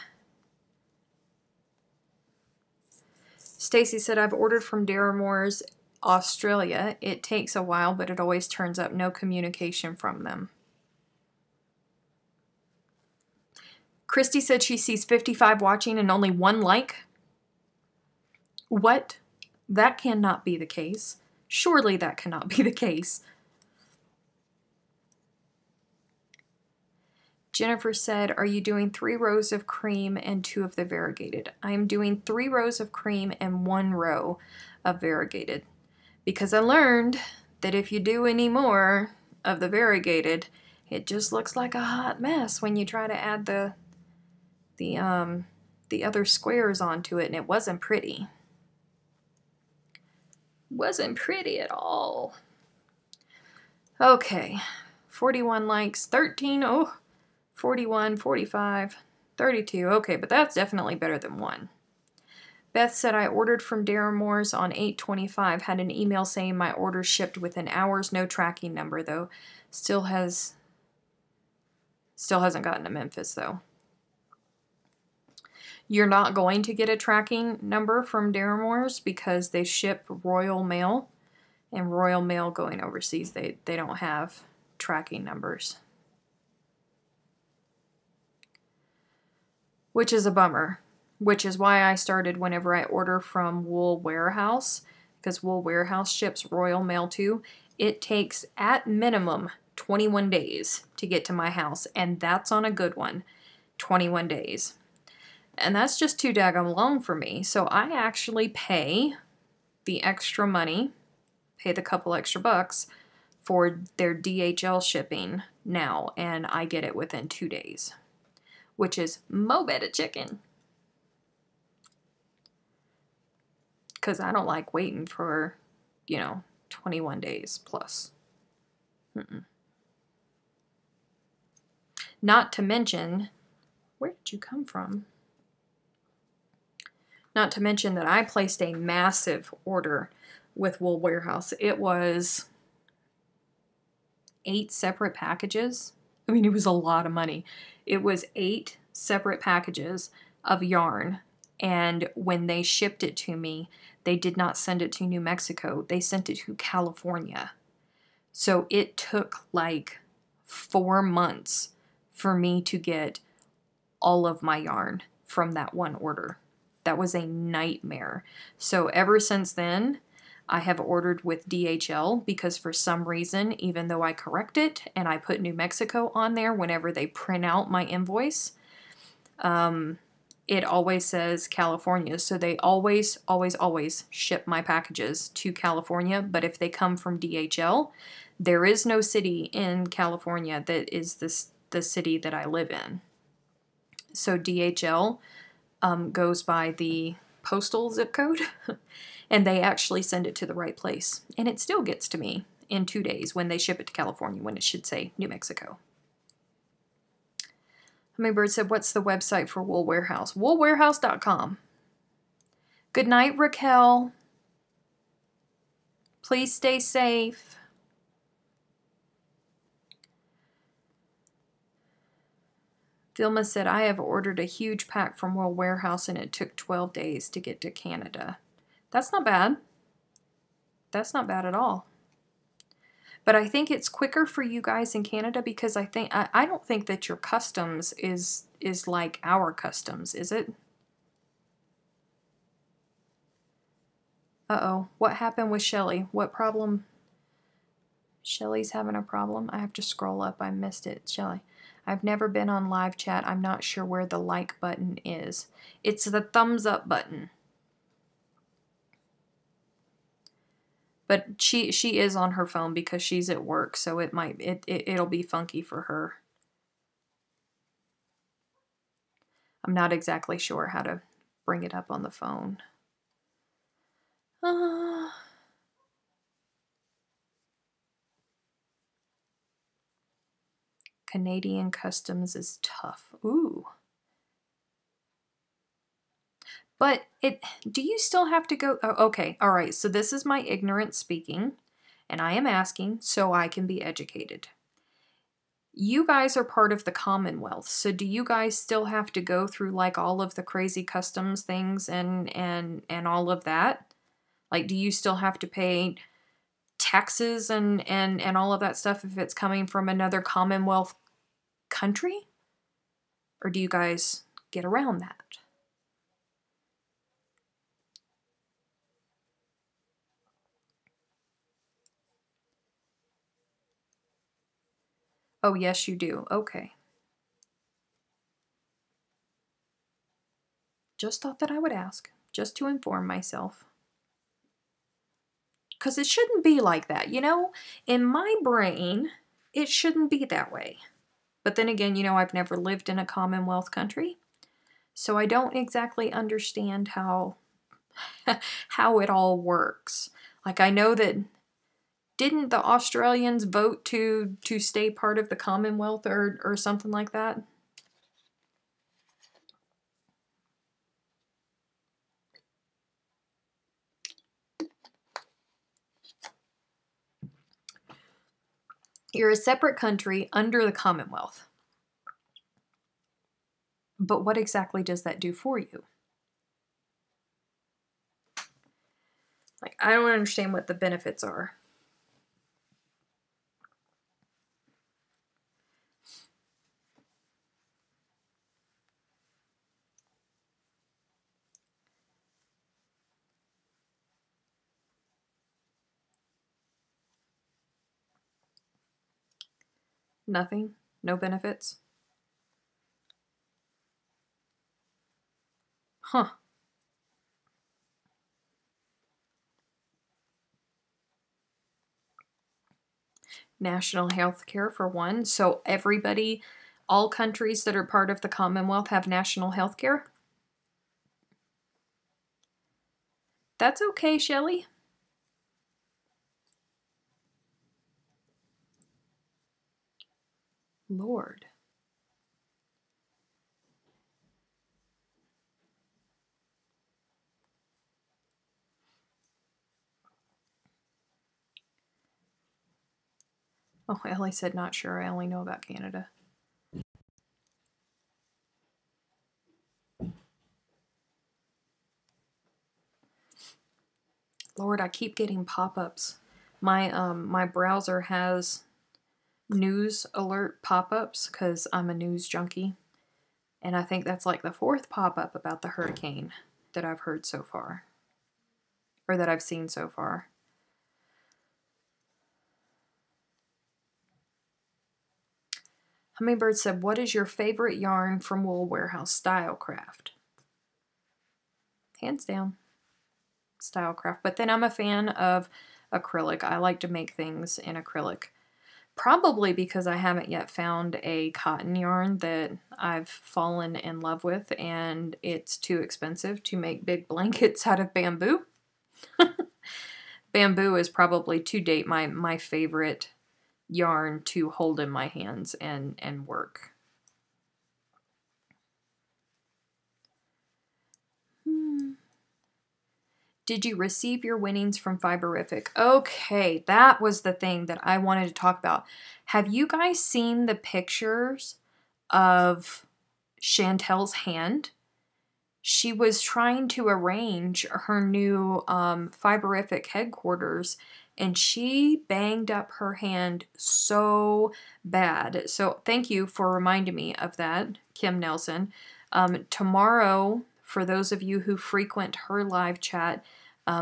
Stacy said, I've ordered from Darramore's Australia. It takes a while, but it always turns up. No communication from them. Christy said she sees 55 watching and only 1 like. What? That cannot be the case. Surely that cannot be the case. Jennifer said, are you doing 3 rows of cream and 2 of the variegated? I am doing 3 rows of cream and 1 row of variegated. Because I learned that if you do any more of the variegated, it just looks like a hot mess when you try to add the other squares onto it, and it wasn't pretty. Wasn't pretty at all. Okay, 41 likes, 13, oh, 41, 45, 32. Okay, but that's definitely better than 1. Beth said, I ordered from Darramore's on 8/25. Had an email saying my order shipped within hours. No tracking number, though. Still hasn't gotten to Memphis, though. You're not going to get a tracking number from Darramore's because they ship Royal Mail. And Royal Mail going overseas, they don't have tracking numbers. Which is a bummer. Which is why I started whenever I order from Wool Warehouse, because Wool Warehouse ships Royal Mail too. It takes at minimum 21 days to get to my house, and that's on a good one, 21 days. And that's just too daggone long for me. So I actually pay the extra money, pay the couple extra bucks for their DHL shipping now, and I get it within 2 days, which is mo better chicken. Because I don't like waiting for, 21 days plus. Not to mention, where did you come from? Not to mention that I placed a massive order with Wool Warehouse. It was 8 separate packages. I mean, it was a lot of money. It was 8 separate packages of yarn. And when they shipped it to me, they did not send it to New Mexico. They sent it to California. So it took like 4 months for me to get all of my yarn from that one order. That was a nightmare. So ever since then, I have ordered with DHL because for some reason, even though I correct it and I put New Mexico on there whenever they print out my invoice, it always says California. So they always ship my packages to California. But if they come from DHL, there is no city in California that is the city that I live in. So DHL goes by the postal zip code, and they actually send it to the right place. And it still gets to me in 2 days when they ship it to California, when it should say New Mexico. Hummingbird said, what's the website for Wool Warehouse? Woolwarehouse.com. Good night, Raquel. Please stay safe. Vilma said, I have ordered a huge pack from Wool Warehouse and it took 12 days to get to Canada. That's not bad. That's not bad at all. But I think it's quicker for you guys in Canada because I don't think that your customs is like our customs, is it? Uh-oh. What happened with Shelly? What problem? Shelly's having a problem. I have to scroll up. I missed it. Shelly. I've never been on live chat. I'm not sure where the like button is. It's the thumbs up button. But she is on her phone because she's at work, so it'll be funky for her. I'm not exactly sure how to bring it up on the phone. Canadian customs is tough. Ooh. But do you still have to go? Oh, okay, all right. So this is my ignorance speaking, and I am asking so I can be educated. You guys are part of the Commonwealth, so do you guys still have to go through like all of the crazy customs things and all of that? Like, do you still have to pay taxes and all of that stuff if it's coming from another Commonwealth country? Or do you guys get around that? Oh, yes, you do. Okay. Just thought that I would ask, just to inform myself. Because it shouldn't be like that, you know? In my brain, it shouldn't be that way. But then again, you know, I've never lived in a Commonwealth country, so I don't exactly understand how it all works. Like, I know that didn't the Australians vote to stay part of the Commonwealth or something like that? You're a separate country under the Commonwealth. But what exactly does that do for you? Like, I don't understand what the benefits are. Nothing? No benefits? Huh. National health care for one. So everybody, all countries that are part of the Commonwealth have national health care? That's okay, Shelley. Lord. Oh, Ellie said not sure. I only know about Canada. Lord, I keep getting pop-ups. My browser has news alert pop-ups because I'm a news junkie. And I think that's like the 4th pop-up about the hurricane that I've heard so far. Or that I've seen so far. Hummingbird said, what is your favorite yarn from Wool Warehouse? Style Craft. Hands down. Style Craft. But then I'm a fan of acrylic. I like to make things in acrylic. Probably because I haven't yet found a cotton yarn that I've fallen in love with, and it's too expensive to make big blankets out of bamboo. Bamboo is probably to date my favorite yarn to hold in my hands and work. Did you receive your winnings from Fiberific? Okay, that was the thing that I wanted to talk about. Have you guys seen the pictures of Chantel's hand? She was trying to arrange her new Fiberific headquarters, and she banged up her hand so bad. So thank you for reminding me of that, Kim Nelson. Tomorrow, for those of you who frequent her live chat,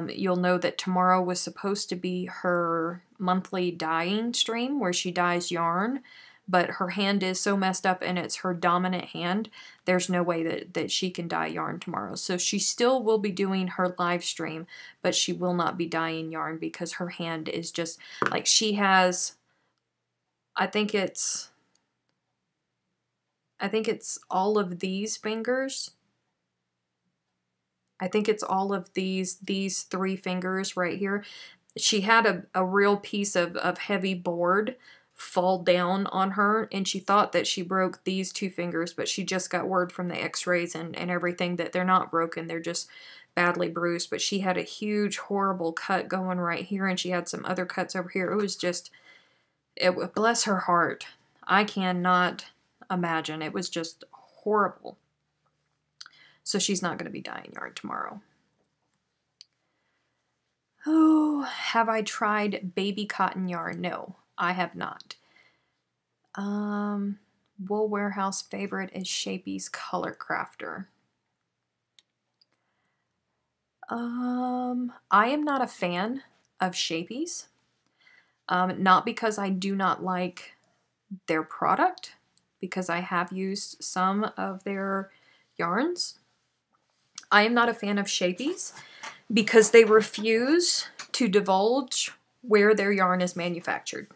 you'll know that tomorrow was supposed to be her monthly dyeing stream where she dyes yarn, but her hand is so messed up and it's her dominant hand, there's no way that she can dye yarn tomorrow. So she still will be doing her live stream, but she will not be dyeing yarn because her hand is just, like, she has, I think it's all of these fingers. I think it's all of these 3 fingers right here. She had a real piece of heavy board fall down on her, and she thought that she broke these 2 fingers, but she just got word from the x-rays and everything that they're not broken, they're just badly bruised. But she had a huge, horrible cut going right here, and she had some other cuts over here. It was just, bless her heart. I cannot imagine. It was just horrible. So she's not going to be dyeing yarn tomorrow. Oh, have I tried baby cotton yarn? No, I have not. Wool Warehouse favorite is Shapey's Color Crafter. I am not a fan of Shapey's. Not because I do not like their product, because I have used some of their yarns. I am not a fan of Shapey's because they refuse to divulge where their yarn is manufactured.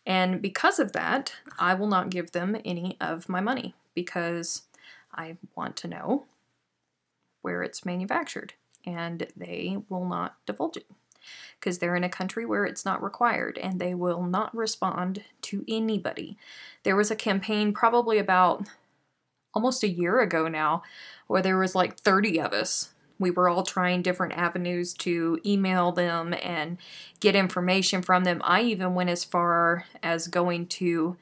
And because of that, I will not give them any of my money because I want to know where it's manufactured, and they will not divulge it because they're in a country where it's not required, and they will not respond to anybody. There was a campaign probably about almost a year ago now where there was like 30 of us. We were all trying different avenues to email them and get information from them. I even went as far as going to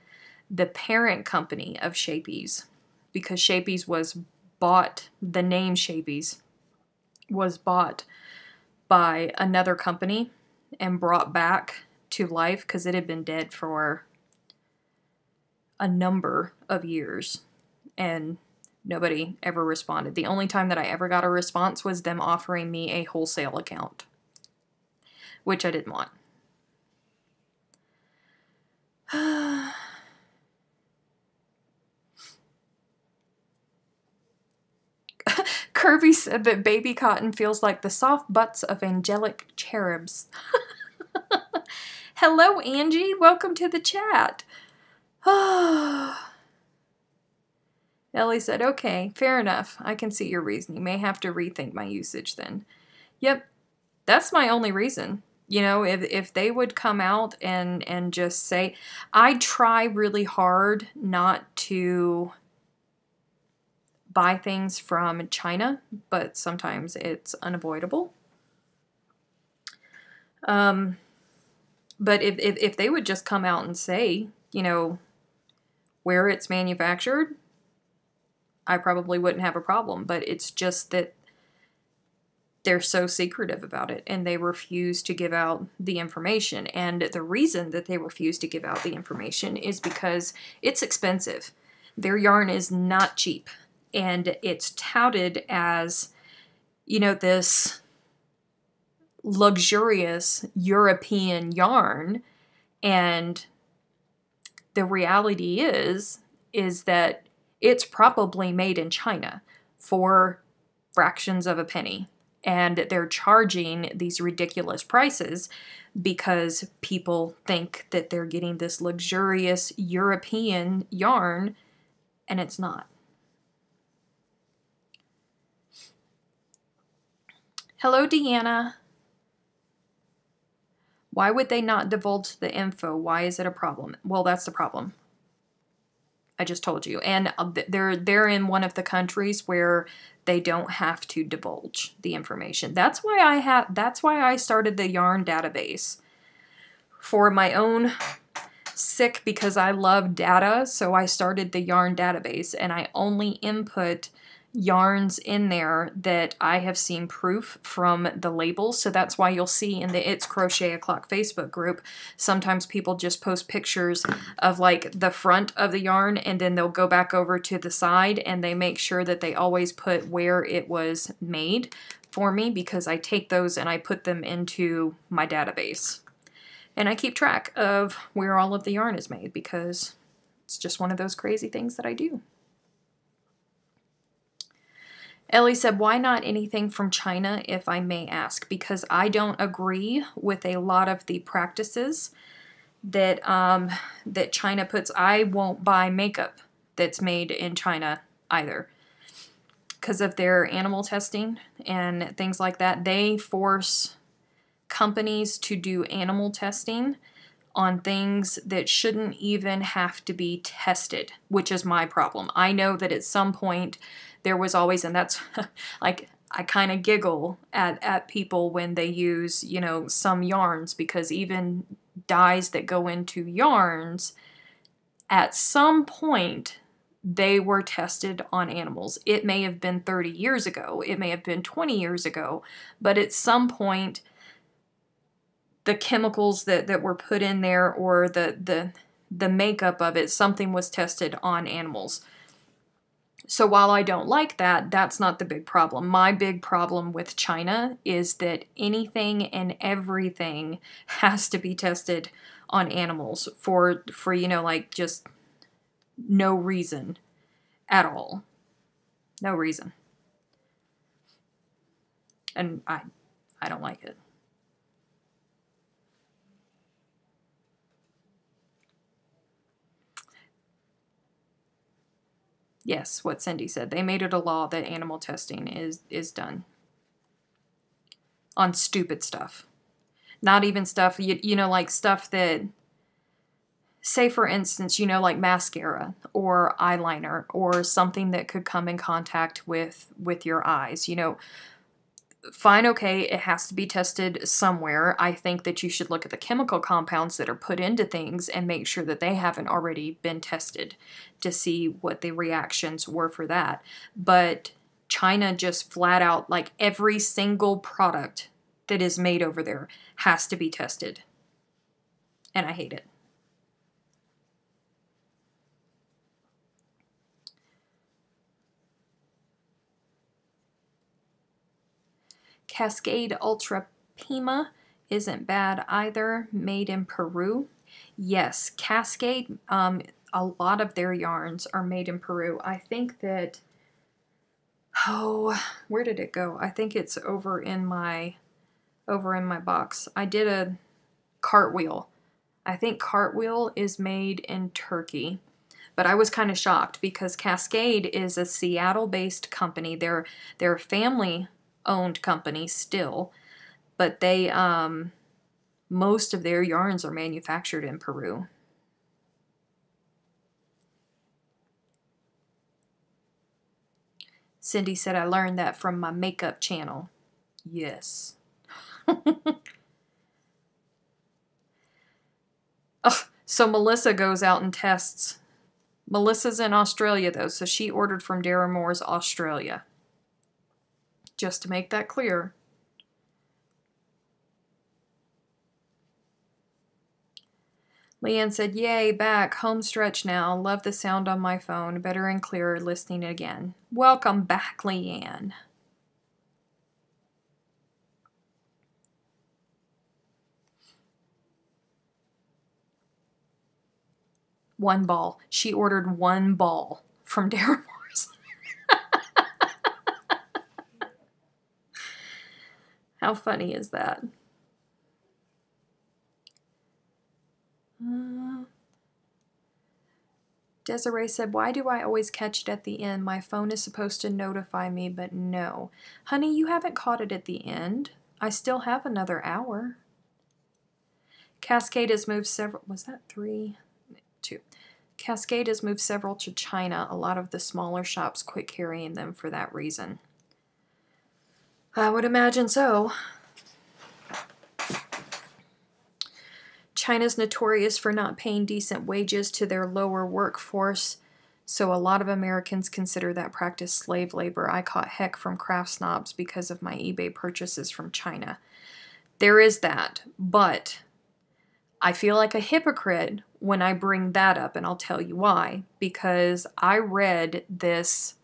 the parent company of Shapey's, because Shapey's was bought, the name Shapey's was bought by another company and brought back to life because it had been dead for a number of years. And nobody ever responded. The only time that I ever got a response was them offering me a wholesale account, which I didn't want. Kirby said that baby cotton feels like the soft butts of angelic cherubs. Hello, Angie. Welcome to the chat. Ellie said, okay, fair enough. I can see your reasoning. May have to rethink my usage then. Yep, that's my only reason. You know, if they would come out and just say, I try really hard not to buy things from China, but sometimes it's unavoidable. But if they would just come out and say, you know, where it's manufactured, I probably wouldn't have a problem, but it's just that they're so secretive about it and they refuse to give out the information. And the reason that they refuse to give out the information is because it's expensive. Their yarn is not cheap, and it's touted as, you know, this luxurious European yarn, and the reality is that it's probably made in China for fractions of a penny. And they're charging these ridiculous prices because people think that they're getting this luxurious European yarn, and it's not. Hello, Deanna. Why would they not divulge the info? Why is it a problem? Well, that's the problem. I just told you. And they're in one of the countries where they don't have to divulge the information. That's why I started the yarn database for my own sake, because I love data. So I started the yarn database, and I only input yarns in there that I have seen proof from the labels. So that's why you'll see in the It's Crochet O'Clock Facebook group, sometimes people just post pictures of like the front of the yarn, and then they'll go back over to the side and they make sure that they always put where it was made for me, because I take those and I put them into my database. And I keep track of where all of the yarn is made because it's just one of those crazy things that I do. Ellie said, why not anything from China, if I may ask? Because I don't agree with a lot of the practices that that China puts. I won't buy makeup that's made in China either because of their animal testing and things like that. They force companies to do animal testing on things that shouldn't even have to be tested, which is my problem. I know that at some point there was always, and that's like, I kind of giggle at people when they use, you know, some yarns, because even dyes that go into yarns, at some point they were tested on animals. It may have been 30 years ago, it may have been 20 years ago, but at some point the chemicals that were put in there, or the makeup of it, something was tested on animals. So while I don't like that, that's not the big problem. My big problem with China is that anything and everything has to be tested on animals for you know, like, just no reason at all. No reason. And I don't like it. Yes, what Cindy said. They made it a law that animal testing is done on stupid stuff. Not even stuff, you know, like stuff that, say for instance, you know, like mascara or eyeliner or something that could come in contact with your eyes. You know, fine, okay, it has to be tested somewhere. I think that you should look at the chemical compounds that are put into things and make sure that they haven't already been tested to see what the reactions were for that. But China just flat out, like, every single product that is made over there has to be tested. And I hate it. Cascade Ultra Pima isn't bad either, made in Peru. Yes, Cascade, a lot of their yarns are made in Peru. I think that, oh, where did it go? I think it's over in my box. I did a Cartwheel. I think Cartwheel is made in Turkey. But I was kind of shocked because Cascade is a Seattle-based company. They're a family-owned company still, but they most of their yarns are manufactured in Peru. Cindy said, I learned that from my makeup channel. Yes. Oh, so Melissa goes out and tests. Melissa's in Australia, though, so she ordered from Darren Moore's Australia. Just to make that clear. Leanne said, yay, back, home stretch now. Love the sound on my phone. Better and clearer listening again. Welcome back, Leanne. One ball. She ordered one ball from Darren Moore's. How funny is that? Desiree said, why do I always catch it at the end? My phone is supposed to notify me, but no. Honey, you haven't caught it at the end. I still have another hour. Cascade has moved several, was that 3? 2. Cascade has moved several to China. A lot of the smaller shops quit carrying them for that reason. I would imagine so. China's notorious for not paying decent wages to their lower workforce, so a lot of Americans consider that practice slave labor. I caught heck from craft snobs because of my eBay purchases from China. There is that, but I feel like a hypocrite when I bring that up, and I'll tell you why. Because I read this,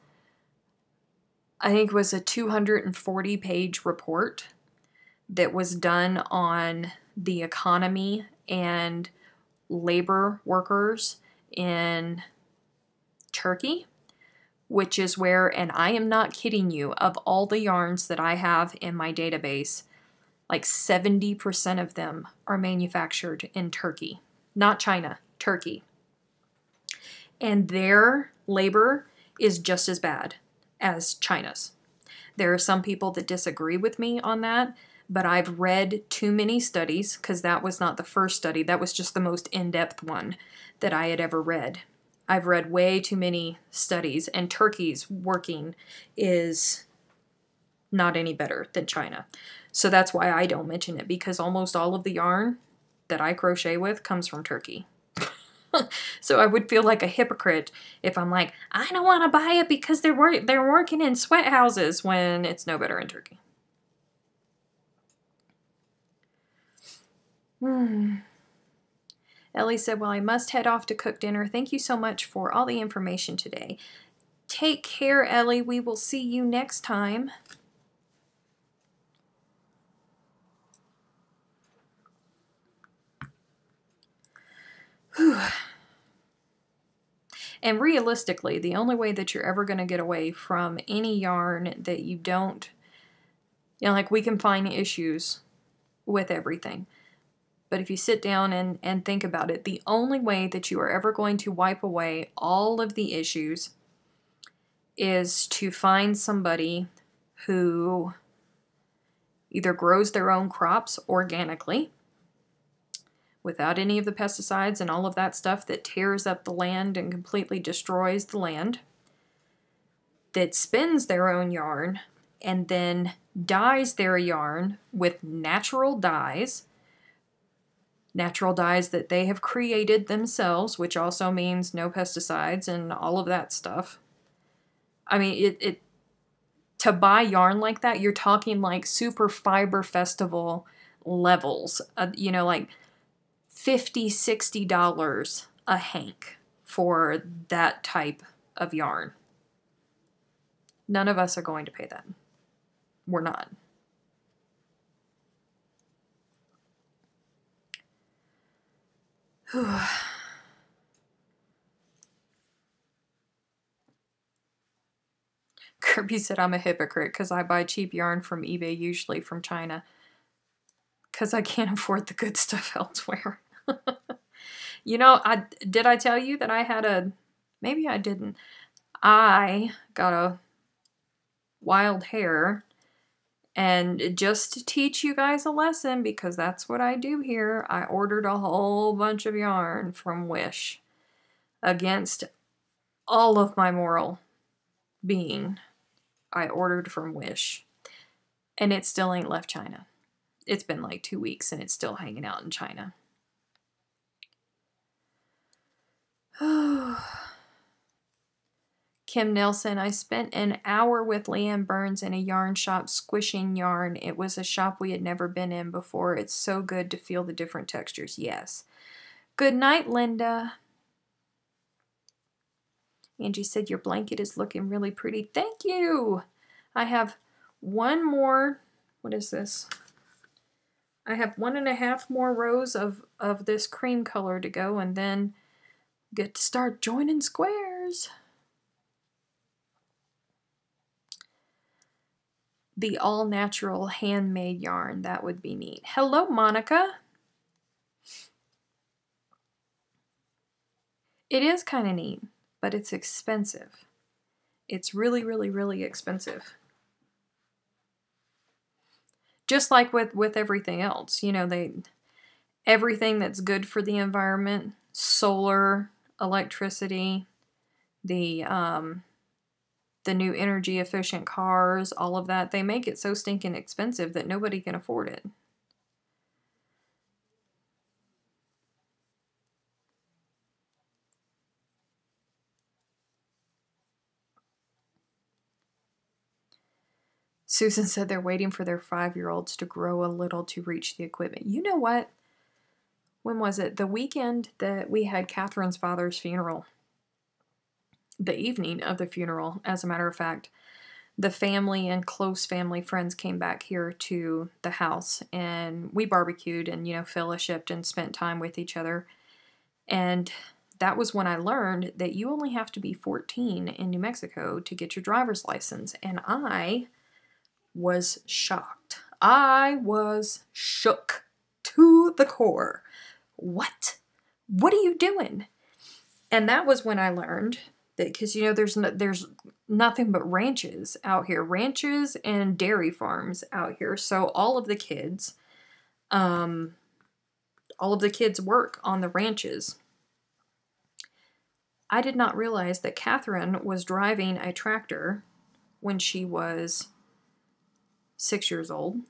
I think it was a 240-page report that was done on the economy and labor workers in Turkey, which is where, and I am not kidding you, of all the yarns that I have in my database, like 70% of them are manufactured in Turkey. Not China, Turkey. And their labor is just as bad as China's. There are some people that disagree with me on that, but I've read too many studies, because that was not the first study. That was just the most in-depth one that I had ever read. I've read way too many studies, and Turkey's working is not any better than China. So that's why I don't mention it, because almost all of the yarn that I crochet with comes from Turkey. So I would feel like a hypocrite if I'm like, I don't want to buy it because they're working in sweat houses, when it's no better in Turkey. Ellie said, well, I must head off to cook dinner. Thank you so much for all the information today. Take care, Ellie. We will see you next time. Whew. And realistically, the only way that you're ever going to get away from any yarn that you don't, like, we can find issues with everything. But if you sit down and think about it, the only way that you are ever going to wipe away all of the issues is to find somebody who either grows their own crops organically, without any of the pesticides and all of that stuff that tears up the land and completely destroys the land, that spins their own yarn and then dyes their yarn with natural dyes that they have created themselves, which also means no pesticides and all of that stuff. I mean, to buy yarn like that, you're talking like Super Fiber Festival levels, like $50, $60 a hank for that type of yarn. None of us are going to pay that. We're not. Kirby said I'm a hypocrite because I buy cheap yarn from eBay, usually from China, because I can't afford the good stuff elsewhere. Did I tell you that I had maybe I didn't. I got a wild hair, and just to teach you guys a lesson, because that's what I do here, I ordered a whole bunch of yarn from Wish against all of my moral being. I ordered from Wish, and it still ain't left China. It's been like 2 weeks, and it's still hanging out in China. Kim Nelson, I spent an hour with Leanne Burns in a yarn shop squishing yarn. It was a shop we had never been in before. It's so good to feel the different textures. Yes. Good night, Linda. Angie said, your blanket is looking really pretty. Thank you. I have one more. What is this? I have 1.5 more rows of this cream color to go, and then get to start joining squares. The all-natural handmade yarn. That would be neat. Hello, Monica. It is kind of neat, but it's expensive. It's really, really, really expensive. Just like with everything else. Everything that's good for the environment, solar, electricity, the new energy efficient cars, all of that, they make it so stinking expensive that nobody can afford it. Susan said they're waiting for their 5-year-olds to grow a little to reach the equipment. You know what? When was it? The weekend that we had Catherine's father's funeral. The evening of the funeral, as a matter of fact. the family and close family friends came back here to the house, and we barbecued and, you know, fellowshipped and spent time with each other. And that was when I learned that you only have to be 14 in New Mexico to get your driver's license. And I was shocked. I was shook to the core. What? What are you doing? And that was when I learned that, because, you know, there's nothing but ranches out here, ranches and dairy farms out here. So all of the kids work on the ranches. I did not realize that Catherine was driving a tractor when she was 6 years old.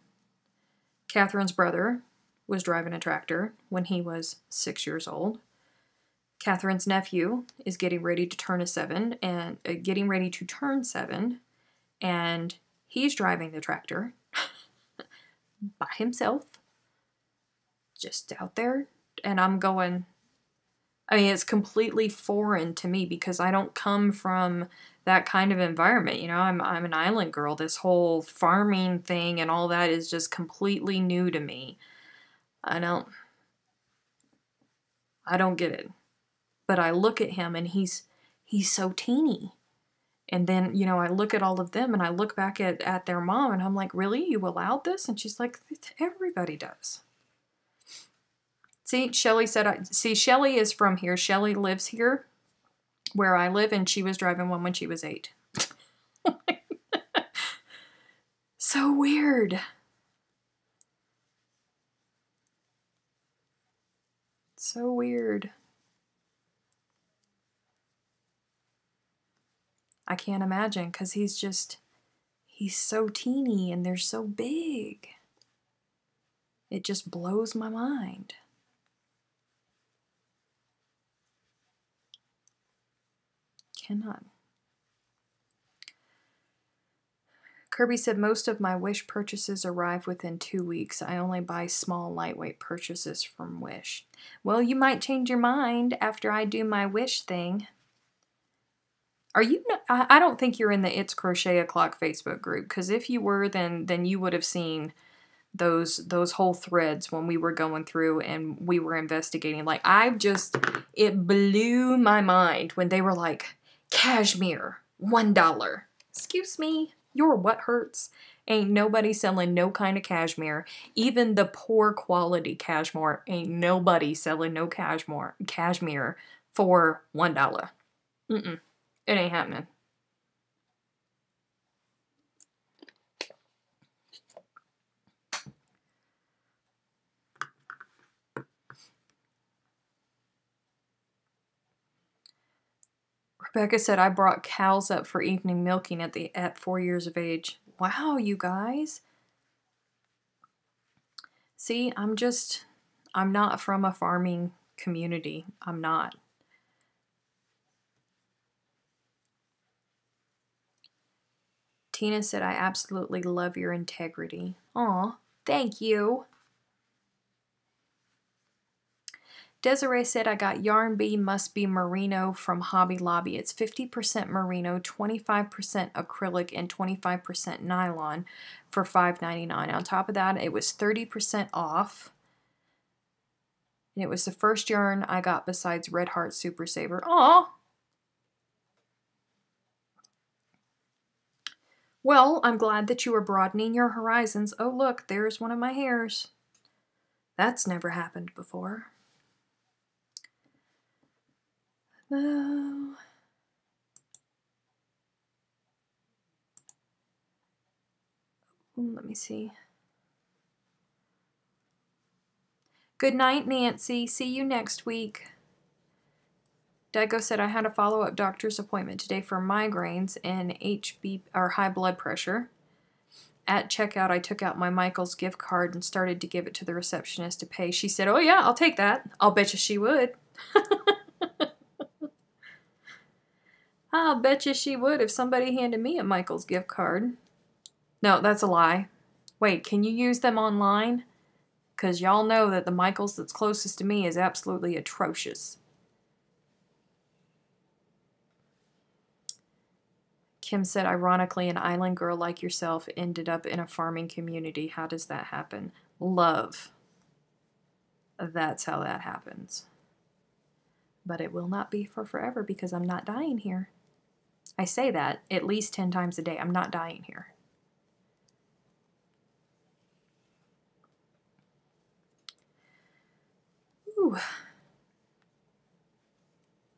Catherine's brother was driving a tractor when he was 6 years old. Catherine's nephew is getting ready to turn 7, and he's driving the tractor by himself, just out there. And I'm going, I mean, it's completely foreign to me because I don't come from that kind of environment. You know, I'm an island girl. This whole farming thing and all that is just completely new to me. I don't get it. But I look at him and he's so teeny. And then, you know, I look at all of them and I look back at their mom and I'm like, really? You allowed this? And she's like, everybody does. See, Shelly said, Shelly is from here. Shelly lives here where I live, and she was driving one when she was 8. So weird. So weird. I can't imagine, because he's so teeny and they're so big. It just blows my mind. Cannot. Kirby said, most of my Wish purchases arrive within 2 weeks. I only buy small, lightweight purchases from Wish. Well, you might change your mind after I do my Wish thing. Are you? I don't think you're in the It's Crochet O'Clock Facebook group, because if you were, then you would have seen those whole threads when we were going through and we were investigating. Like, it blew my mind when they were like, cashmere, $1. Excuse me, your what hurts? Ain't nobody selling no kind of cashmere. Even the poor quality cashmere, ain't nobody selling no cashmere for $1. Mm-mm. It ain't happening. Rebecca said, I brought cows up for evening milking at 4 years of age. Wow, you guys. See, I'm not from a farming community. I'm not. Tina said, I absolutely love your integrity. Aw, thank you. Desiree said, I got Yarn Bee Must Be Merino from Hobby Lobby. It's 50% merino, 25% acrylic, and 25% nylon for $5.99. On top of that, it was 30% off. And it was the first yarn I got besides Red Heart Super Saver. Aw! Well, I'm glad that you are broadening your horizons. Oh, look, there's one of my hairs. That's never happened before. No. Let me see. Good night, Nancy. See you next week. Dago said, I had a follow-up doctor's appointment today for migraines and high blood pressure. At checkout, I took out my Michael's gift card and started to give it to the receptionist to pay. She said, oh yeah, I'll take that. I'll bet you she would. I'll bet you she would if somebody handed me a Michael's gift card. No, that's a lie. Wait, can you use them online? Because y'all know that the Michael's that's closest to me is absolutely atrocious. Kim said, ironically, an island girl like yourself ended up in a farming community. How does that happen? Love. That's how that happens. But it will not be for forever because I'm not dying here. I say that at least 10 times a day. I'm not dying here. Ooh.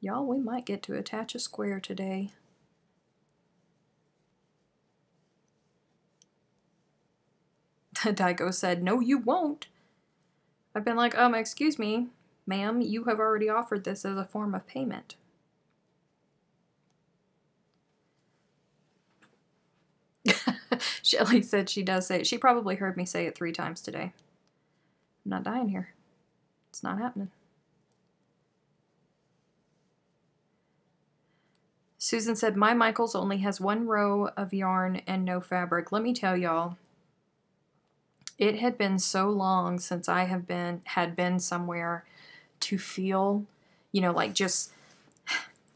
Y'all, we might get to attach a square today. Daigo said, no, you won't. I've been like, excuse me, ma'am, you have already offered this as a form of payment. Shelly said she does say it. She probably heard me say it 3 times today. I'm not dying here. It's not happening. Susan said, my Michaels only has 1 row of yarn and no fabric. Let me tell y'all, it had been so long since I had been somewhere to feel, you know, like just,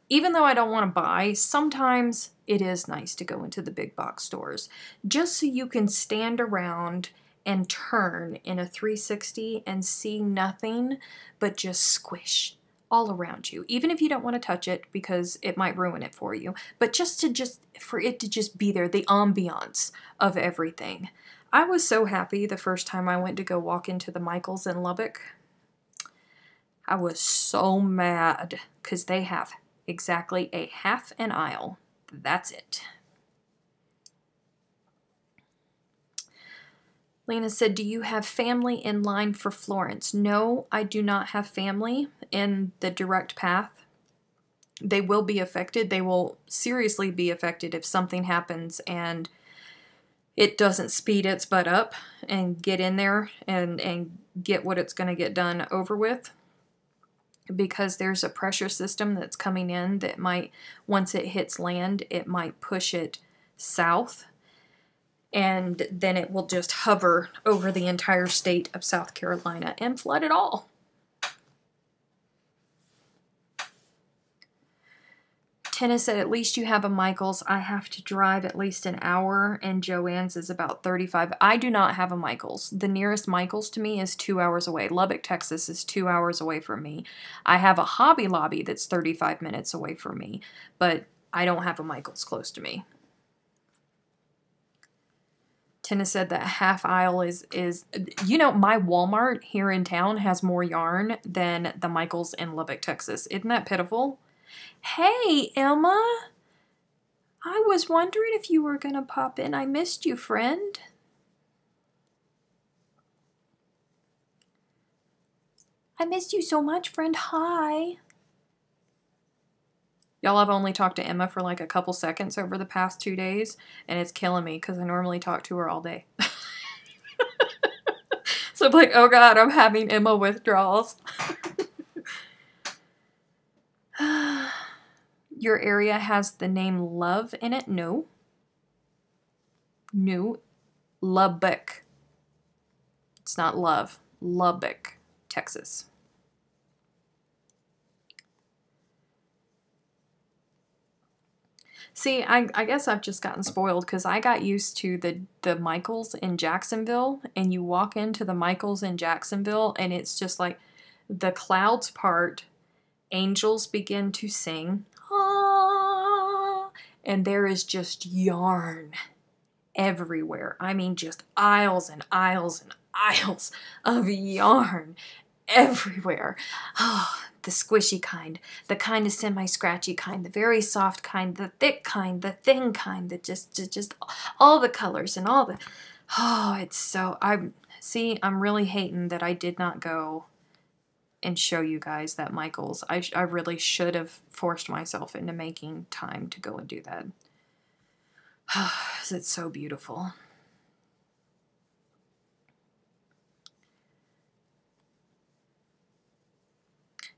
even though I don't want to buy, sometimes it is nice to go into the big box stores just so you can stand around and turn in a 360 and see nothing but just squish all around you, even if you don't want to touch it because it might ruin it for you, but for it to just be there, the ambiance of everything. I was so happy the first time I went to go walk into the Michaels in Lubbock. I was so mad because they have exactly a half an aisle. That's it. Lena said, do you have family in line for Florence? No, I do not have family in the direct path. They will be affected. They will seriously be affected if something happens and it doesn't speed its butt up and get in there and get what it's going to get done over with. Because there's a pressure system that's coming in that might, once it hits land, it might push it south. And then it will just hover over the entire state of South Carolina and flood it all. Tennis said, at least you have a Michaels. I have to drive at least an hour, and Joanne's is about 35. I do not have a Michaels. The nearest Michaels to me is 2 hours away. Lubbock, Texas is 2 hours away from me. I have a Hobby Lobby that's 35 minutes away from me, but I don't have a Michaels close to me. Tennis said that half aisle is, you know, my Walmart here in town has more yarn than the Michaels in Lubbock, Texas. Isn't that pitiful? Hey, Emma. I was wondering if you were going to pop in. I missed you, friend. I missed you so much, friend. Hi. Y'all, I've only talked to Emma for like a couple seconds over the past 2 days, and it's killing me because I normally talk to her all day. So I'm like, oh God, I'm having Emma withdrawals. Your area has the name Love in it? No. No. Lubbock. It's not Love. Lubbock, Texas. See, I guess I've just gotten spoiled because I got used to the Michaels in Jacksonville, and you walk into the Michaels in Jacksonville, and it's just like the clouds part, angels begin to sing, ah, and there is just yarn everywhere. I mean, just aisles and aisles and aisles of yarn everywhere. Oh, the squishy kind, the kind of semi-scratchy kind, the very soft kind, the thick kind, the thin kind, that just all the colors and all the, oh, it's so, I'm really hating that I did not go and show you guys that Michaels. I really should have forced myself into making time to go and do that. It's so beautiful.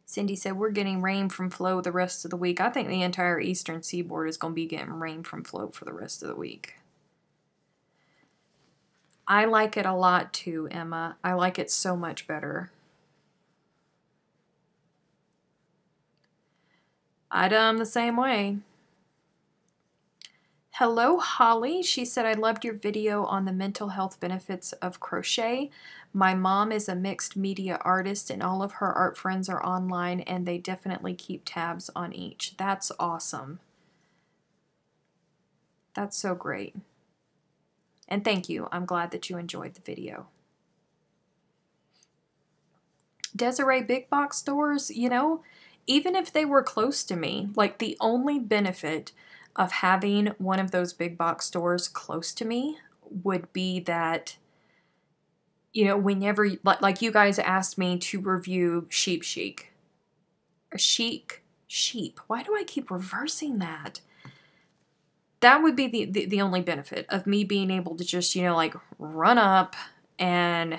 Cindy said, we're getting rain from Flo the rest of the week. I think the entire eastern seaboard is going to be getting rain from Flo for the rest of the week. I like it a lot too, Emma. I like it so much better. I'm the same way. Hello, Holly. She said, I loved your video on the mental health benefits of crochet. My mom is a mixed media artist and all of her art friends are online and they definitely keep tabs on each. That's awesome. That's so great. And thank you. I'm glad that you enjoyed the video. Desiree, big box stores, you know, even if they were close to me, like the only benefit of having one of those big box stores close to me would be that, you know, whenever, like you guys asked me to review Sheep Chic. Sheep. Why do I keep reversing that? That would be the only benefit of me being able to just, you know, like run up and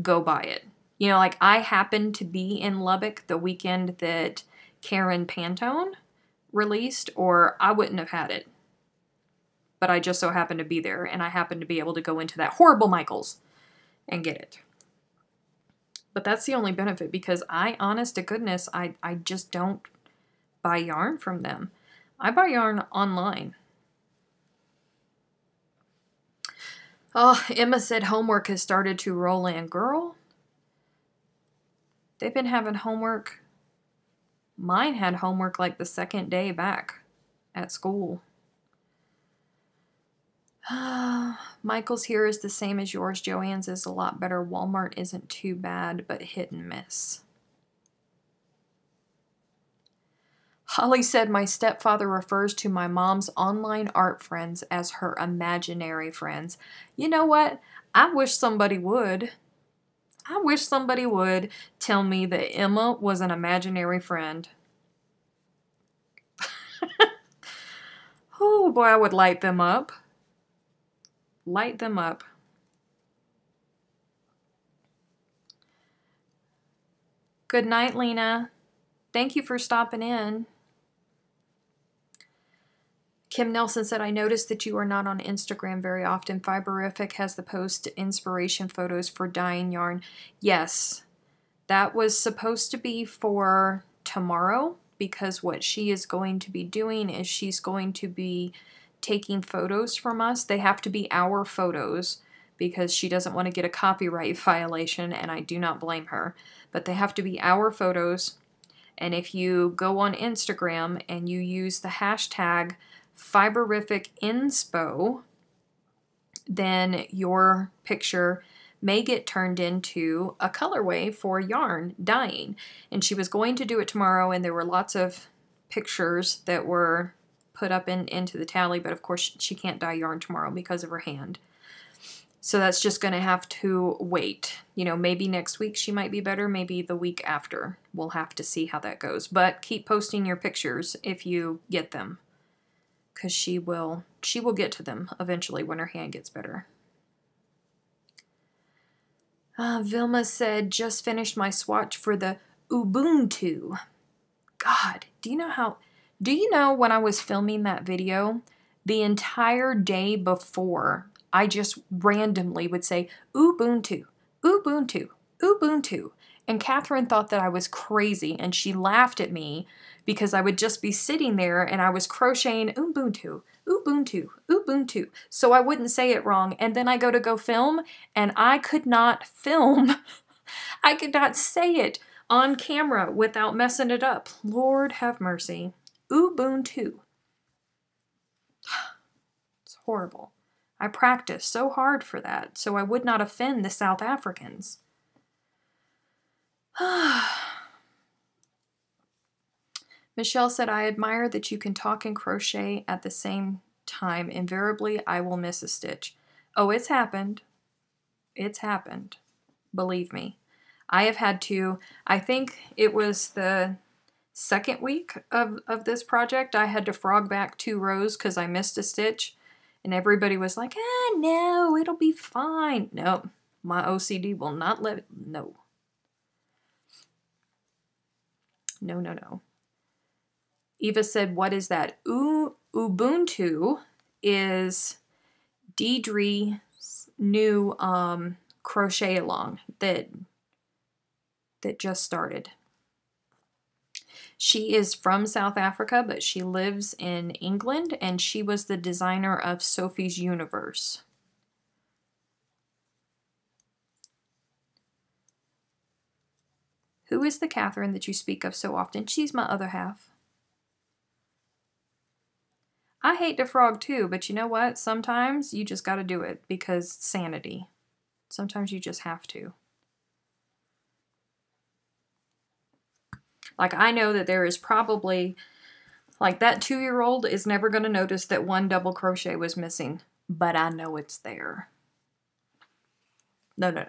go buy it. You know, like I happened to be in Lubbock the weekend that Karen Pantone released, or I wouldn't have had it. But I just so happened to be there, and I happened to be able to go into that horrible Michael's and get it. But that's the only benefit, because honest to goodness, I just don't buy yarn from them. I buy yarn online. Oh, Emma said homework has started to roll in. Girl, they've been having homework. Mine had homework like the second day back at school. Michael's here is the same as yours. Joann's is a lot better. Walmart isn't too bad, but hit and miss. Holly said, my stepfather refers to my mom's online art friends as her imaginary friends. You know what? I wish somebody would. I wish somebody would tell me that Emma was an imaginary friend. Oh boy, I would light them up. Light them up. Good night, Lena. Thank you for stopping in. Kim Nelson said, I noticed that you are not on Instagram very often. Fiberific has the post inspiration photos for dyeing yarn. Yes, that was supposed to be for tomorrow, because what she is going to be doing is she's going to be taking photos from us. They have to be our photos because she doesn't want to get a copyright violation, and I do not blame her. But they have to be our photos. And if you go on Instagram and you use the hashtag FiberificInspo, then your picture may get turned into a colorway for yarn dyeing. And she was going to do it tomorrow, and there were lots of pictures that were put up into the tally, but of course she can't dye yarn tomorrow because of her hand. So that's just going to have to wait. You know, maybe next week she might be better, maybe the week after. We'll have to see how that goes. But keep posting your pictures if you get them, because she will get to them eventually when her hand gets better. Vilma said, just finished my swatch for the Ubuntu. God, do you know when I was filming that video, the entire day before, I just randomly would say, Ubuntu, Ubuntu, Ubuntu. And Catherine thought that I was crazy, and she laughed at me because I would just be sitting there and I was crocheting Ubuntu, Ubuntu, Ubuntu, so I wouldn't say it wrong. And then I go film, and I could not film. I could not say it on camera without messing it up. Lord have mercy. Ubuntu. It's horrible. I practiced so hard for that, so I would not offend the South Africans. Michelle said, I admire that you can talk and crochet at the same time. Invariably, I will miss a stitch. Oh, it's happened. It's happened. Believe me. I have had to, I think it was the second week of this project, I had to frog back 2 rows because I missed a stitch. And everybody was like, no, it'll be fine. No, my OCD will not let it. No. No, no, no. Eva said, what is that? Ubuntu is Deidre's new crochet along that just started. She is from South Africa, but she lives in England, and she was the designer of Sophie's Universe. Who is the Catherine that you speak of so often? She's my other half. I hate to frog too, but you know what? Sometimes you just got to do it because sanity. Sometimes you just have to. Like, I know that there is probably, like, that 2-year-old is never going to notice that one double crochet was missing, but I know it's there. No, no, no.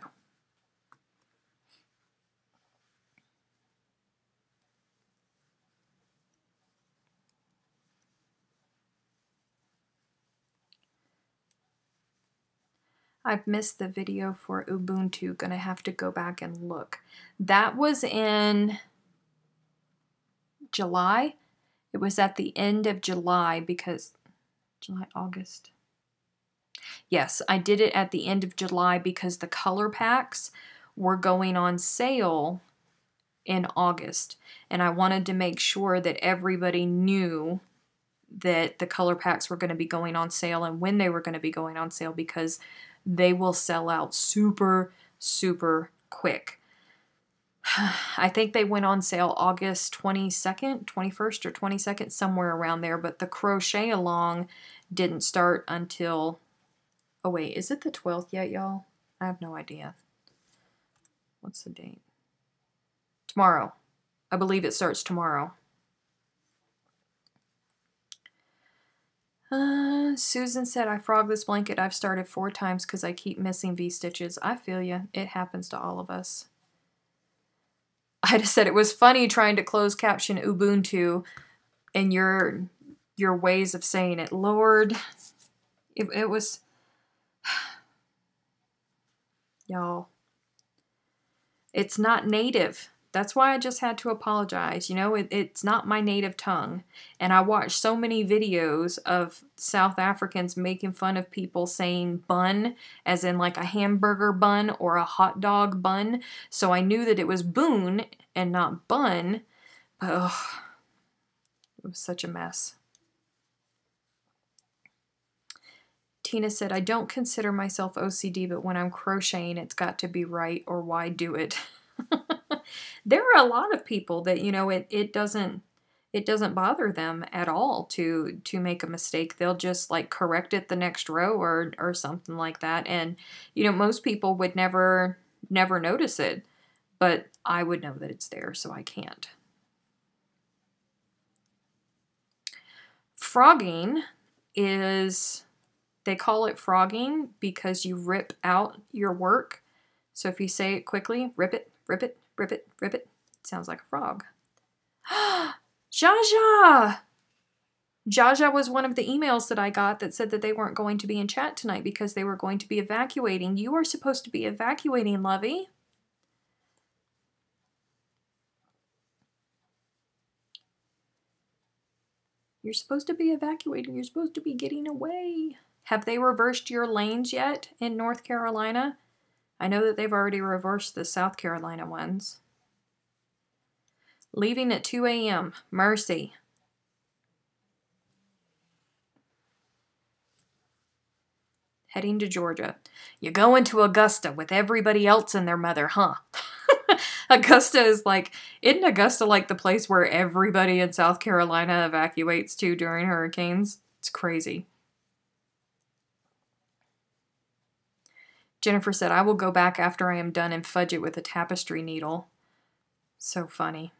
I've missed the video for Ubuntu. Gonna have to go back and look. That was in July. It was at the end of July because July, August. Yes, I did it at the end of July because the color packs were going on sale in August. And I wanted to make sure that everybody knew that the color packs were going to be going on sale and when they were going to be going on sale, because they will sell out super, super quick. I think they went on sale August 22nd, 21st or 22nd, somewhere around there, but the crochet along didn't start until, oh wait, is it the 12th yet, y'all? I have no idea. What's the date? Tomorrow. I believe it starts tomorrow. Susan said, I frog this blanket. I've started 4 times because I keep missing V-stitches. I feel you. It happens to all of us. I just said it was funny trying to close caption Ubuntu and your ways of saying it. Lord, it was... Y'all. It's not native. That's why I just had to apologize. You know, it's not my native tongue. And I watched so many videos of South Africans making fun of people saying bun, as in like a hamburger bun or a hot dog bun. So I knew that it was boon and not bun. But ugh, it was such a mess. Tina said, I don't consider myself OCD, but when I'm crocheting, it's got to be right, or why do it? There are a lot of people that, you know, it doesn't bother them at all to make a mistake. They'll just like correct it the next row or something like that. And, you know, most people would never notice it, but I would know that it's there, so I can't. Frogging is, they call it frogging because you rip out your work. So if you say it quickly, rip it, rip it, rip it, rip it. It sounds like a frog. Jaja! Jaja was one of the emails that I got that said that they weren't going to be in chat tonight because they were going to be evacuating. You are supposed to be evacuating, Lovey. You're supposed to be evacuating. You're supposed to be getting away. Have they reversed your lanes yet in North Carolina? I know that they've already reversed the South Carolina ones. Leaving at 2 a.m. Mercy. Heading to Georgia. You're going to Augusta with everybody else and their mother, huh? Augusta is like, isn't Augusta like the place where everybody in South Carolina evacuates to during hurricanes? It's crazy. Jennifer said, I will go back after I am done and fudge it with a tapestry needle. So funny.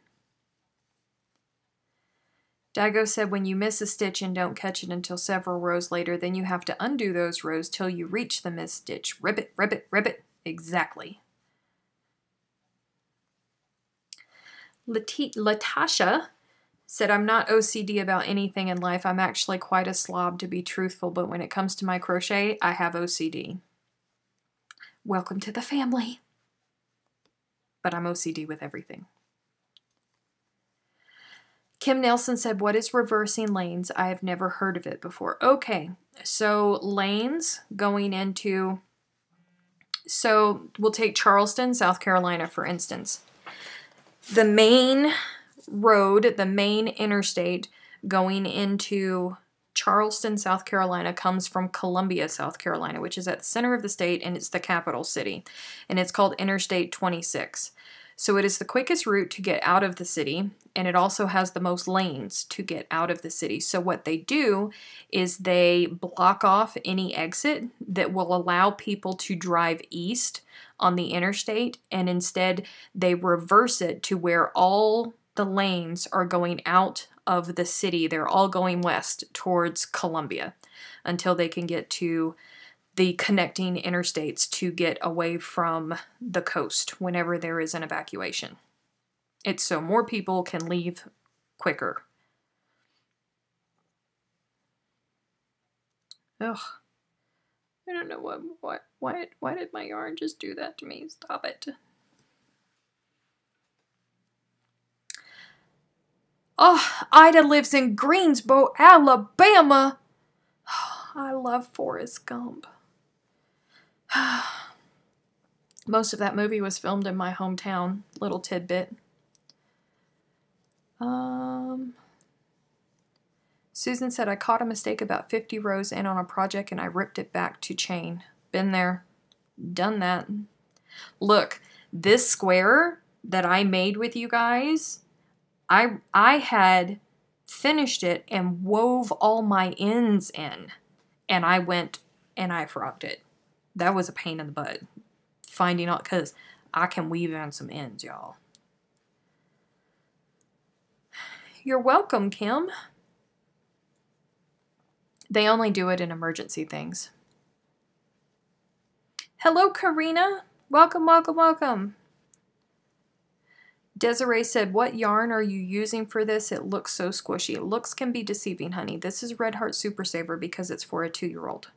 Dago said, when you miss a stitch and don't catch it until several rows later, then you have to undo those rows till you reach the missed stitch. Rip it, rip it, rip it. Exactly. Latasha said, I'm not OCD about anything in life. I'm actually quite a slob, to be truthful, but when it comes to my crochet, I have OCD. Welcome to the family. But I'm OCD with everything. Kim Nelson said, what is reversing lanes? I have never heard of it before. Okay, so lanes going into, so we'll take Charleston, South Carolina, for instance. The main road, the main interstate going into Charleston, South Carolina, comes from Columbia, South Carolina, which is at the center of the state, and it's the capital city. And it's called Interstate 26. So it is the quickest route to get out of the city, and it also has the most lanes to get out of the city. So what they do is they block off any exit that will allow people to drive east on the interstate, and instead they reverse it to where all the lanes are going out of the city. They're all going west towards Columbia until they can get to the connecting interstates to get away from the coast whenever there is an evacuation. It's so more people can leave quicker. Ugh. I don't know why did my yarn just do that to me? Stop it. Oh, Ida lives in Greensboro, Alabama. I love Forrest Gump. Most of that movie was filmed in my hometown. Little tidbit. Susan said, I caught a mistake about 50 rows in on a project and I ripped it back to chain. Been there. Done that. Look, this square that I made with you guys, I had finished it and wove all my ends in. And I went and I frogged it. That was a pain in the butt. Finding out, because I can weave in some ends, y'all. You're welcome, Kim. They only do it in emergency things. Hello, Karina. Welcome, welcome, welcome. Desiree said, what yarn are you using for this? It looks so squishy. Looks can be deceiving, honey. This is Red Heart Super Saver because it's for a 2-year-old.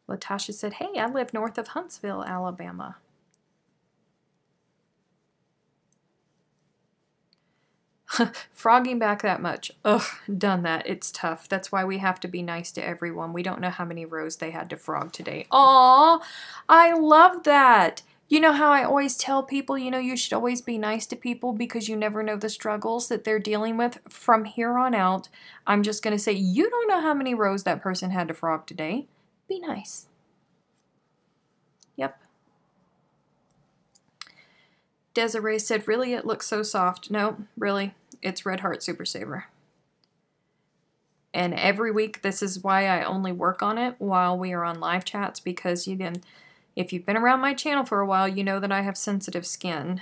Latasha said, hey, I live north of Huntsville, Alabama. Frogging back that much. Ugh, done that. It's tough. That's why we have to be nice to everyone. We don't know how many rows they had to frog today. Aw, I love that. You know how I always tell people, you know, you should always be nice to people because you never know the struggles that they're dealing with. From here on out, I'm just going to say, you don't know how many rows that person had to frog today. Be nice. Yep. Desiree said, really, it looks so soft. No, really, it's Red Heart Super Saver. And every week, this is why I only work on it while we are on live chats, because if you've been around my channel for a while, you know that I have sensitive skin.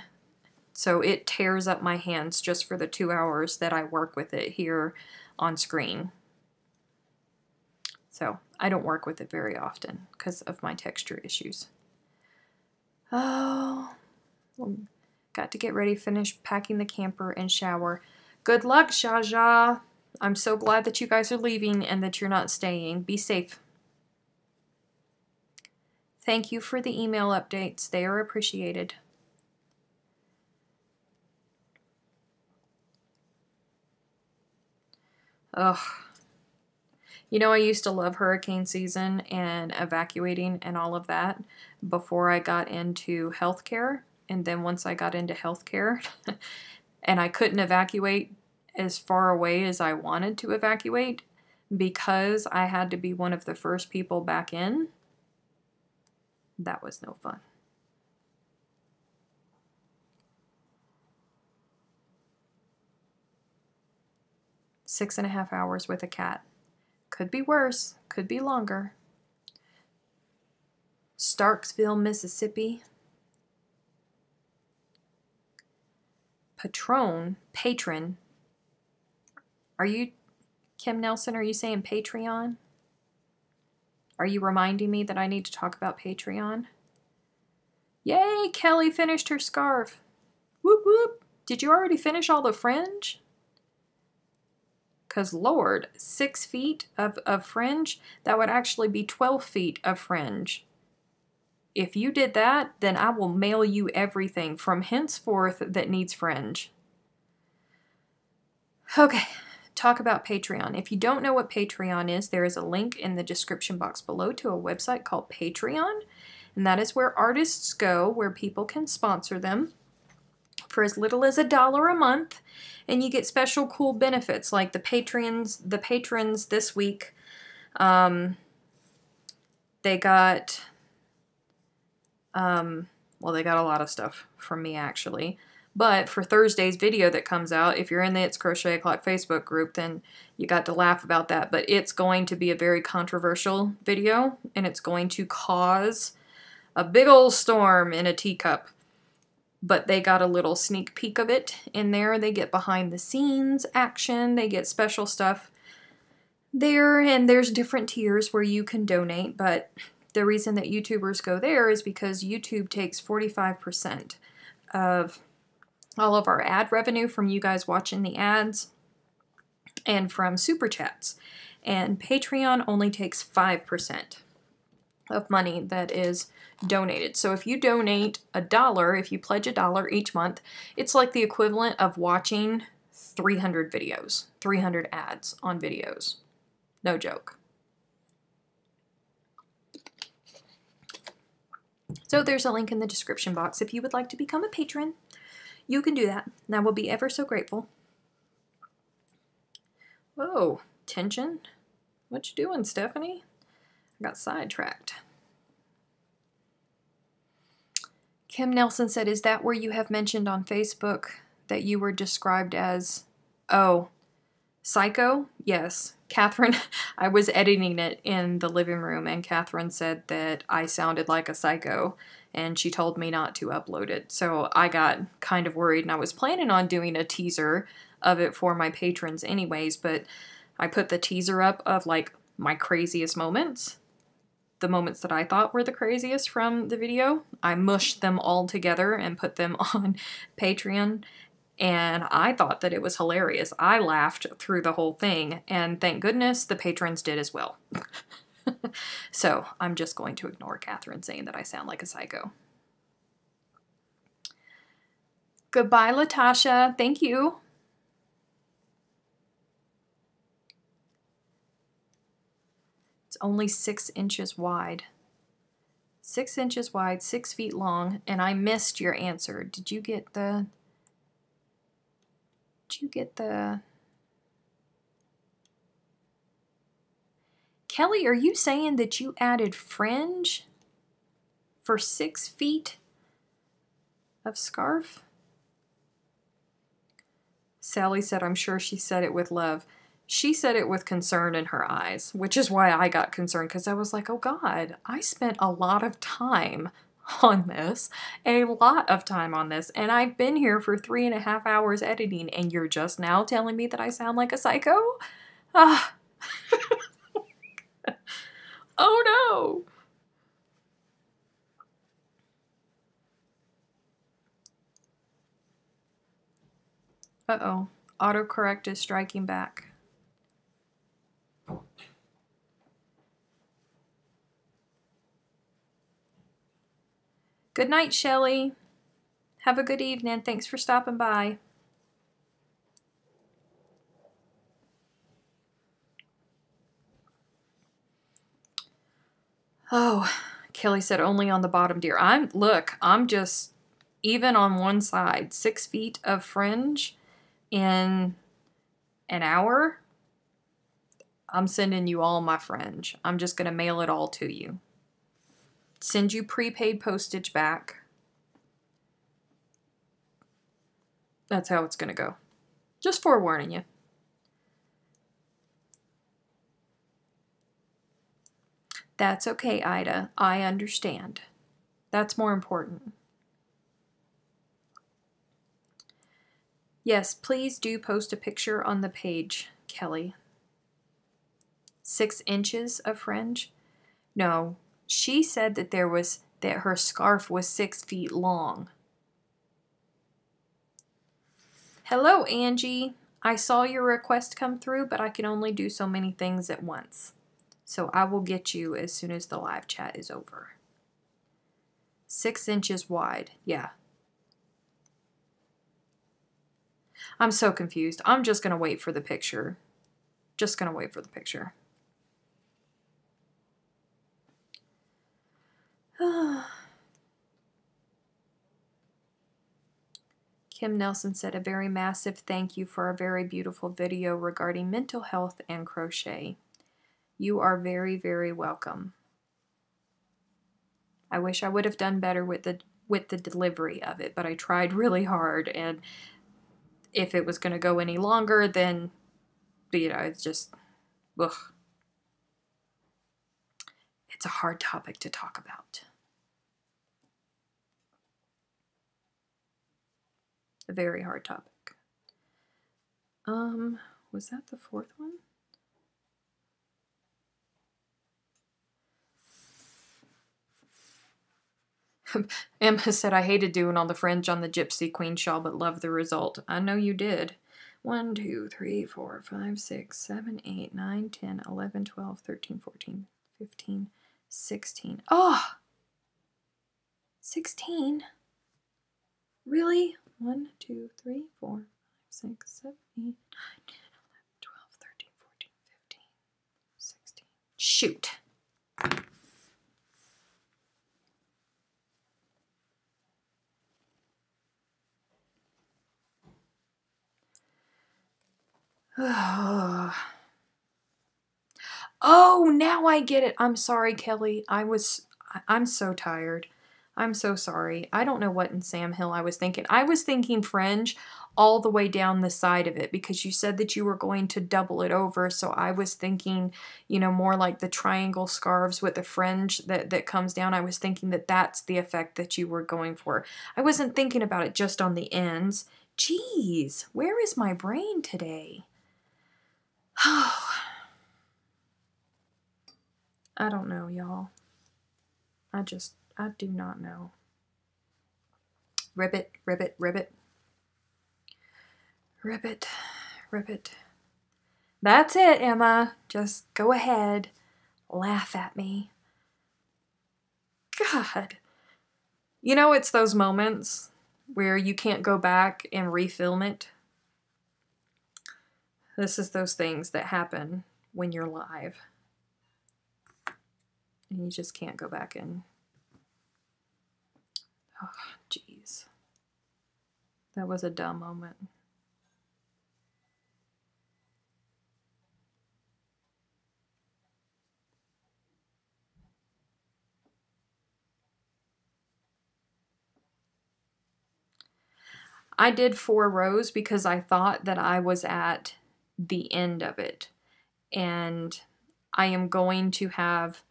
So it tears up my hands just for the 2 hours that I work with it here on screen. So I don't work with it very often because of my texture issues. Oh, got to get ready, finish packing the camper and shower. Good luck, Shaja. I'm so glad that you guys are leaving and that you're not staying. Be safe. Thank you for the email updates. They are appreciated. Ugh. You know, I used to love hurricane season and evacuating and all of that before I got into healthcare. And then once I got into healthcare and I couldn't evacuate as far away as I wanted to evacuate because I had to be one of the first people back in, that was no fun. "6.5 hours with a cat. Could be worse, could be longer." Starksville, Mississippi. Patron. Are you, Kim Nelson, are you saying Patreon? Are you reminding me that I need to talk about Patreon? Yay, Kelly finished her scarf. Whoop whoop. Did you already finish all the fringe? Because Lord, 6 feet of fringe, that would actually be 12 feet of fringe. If you did that, then I will mail you everything from henceforth that needs fringe. Okay, talk about Patreon. If you don't know what Patreon is, there is a link in the description box below to a website called Patreon. And that is where artists go, where people can sponsor them for as little as $1 a month. And you get special cool benefits like the patrons this week. They got, well, they got a lot of stuff from me actually. But for Thursday's video that comes out, if you're in the It's Crochet O'Clock Facebook group, then you got to laugh about that. But it's going to be a very controversial video, and it's going to cause a big old storm in a teacup. But they got a little sneak peek of it in there. They get behind the scenes action. They get special stuff there, and there's different tiers where you can donate. But the reason that YouTubers go there is because YouTube takes 45% of all of our ad revenue from you guys watching the ads and from super chats. And Patreon only takes 5% of money that is donated. So if you donate $1, if you pledge $1 each month, it's like the equivalent of watching 300 videos, 300 ads on videos. No joke. So there's a link in the description box if you would like to become a patron. You can do that, and I will be ever so grateful. Whoa, tension? What you doing, Stephanie? I got sidetracked. Kim Nelson said, is that where you have mentioned on Facebook that you were described as, oh, psycho? Yes. Catherine, I was editing it in the living room, and Catherine said that I sounded like a psycho, and she told me not to upload it. So I got kind of worried, and I was planning on doing a teaser of it for my patrons anyways, but I put the teaser up of like my craziest moments, the moments that I thought were the craziest from the video. I mushed them all together and put them on Patreon, and I thought that it was hilarious. I laughed through the whole thing, and thank goodness the patrons did as well. So I'm just going to ignore Catherine saying that I sound like a psycho. Goodbye, Latasha. Thank you. It's only 6 inches wide. 6 inches wide, 6 feet long, and I missed your answer. Did you get the... Kelly, are you saying that you added fringe for 6 feet of scarf? Sally said, I'm sure she said it with love. She said it with concern in her eyes, which is why I got concerned, because I was like, oh God, I spent a lot of time on this, and I've been here for 3.5 hours editing, and you're just now telling me that I sound like a psycho? Ah. Oh no! Uh-oh. Autocorrect is striking back. Good night, Shelley. Have a good evening. Thanks for stopping by. Oh, Kelly said only on the bottom, dear. I'm just, even on one side, 6 feet of fringe in an hour. I'm sending you all my fringe. I'm just going to mail it all to you. Send you prepaid postage back. That's how it's going to go. Just forewarning you. That's okay, Ida. I understand. That's more important. Yes, please do post a picture on the page, Kelly. 6 inches of fringe? No, she said that that her scarf was 6 feet long. Hello, Angie. I saw your request come through, but I can only do so many things at once. So I will get you as soon as the live chat is over. 6 inches wide. Yeah. I'm so confused. I'm just going to wait for the picture Just gonna wait for the picture. Kim Nelson said, a very massive thank you for a very beautiful video regarding mental health and crochet. You are very, very welcome. I wish I would have done better with the delivery of it, but I tried really hard, and if it was going to go any longer, then, you know, it's just, ugh. It's a hard topic to talk about. A very hard topic. Was that the fourth one? Emma said, I hated doing all the fringe on the Gypsy Queen shawl, but loved the result. I know you did. 1, 2, 3, 4, 5, 6, 7, 8, 9, 10, 11, 12, 13, 14, 15, 16. Oh! 16? Really? 1, 2, 3, 4, 5, 6, 7, 8, 9, 10, 11, 12, 13, 14, 15, 16. Shoot. Oh, now I get it. I'm sorry, Kelly. I'm so tired. I'm so sorry. I don't know what in Sam Hill I was thinking. I was thinking fringe all the way down the side of it because you said that you were going to double it over. So I was thinking, you know, more like the triangle scarves with the fringe that comes down. I was thinking that that's the effect that you were going for. I wasn't thinking about it just on the ends. Jeez, where is my brain today? Oh, I don't know, y'all. I do not know. Ribbit, ribbit, ribbit. Ribbit, ribbit. That's it, Emma. Just go ahead. Laugh at me. God. You know, it's those moments where you can't go back and refilm it. This is those things that happen when you're live. And you just can't go back and... Oh, jeez. That was a dumb moment. I did 4 rows because I thought that I was at the end of it. And I am going to have...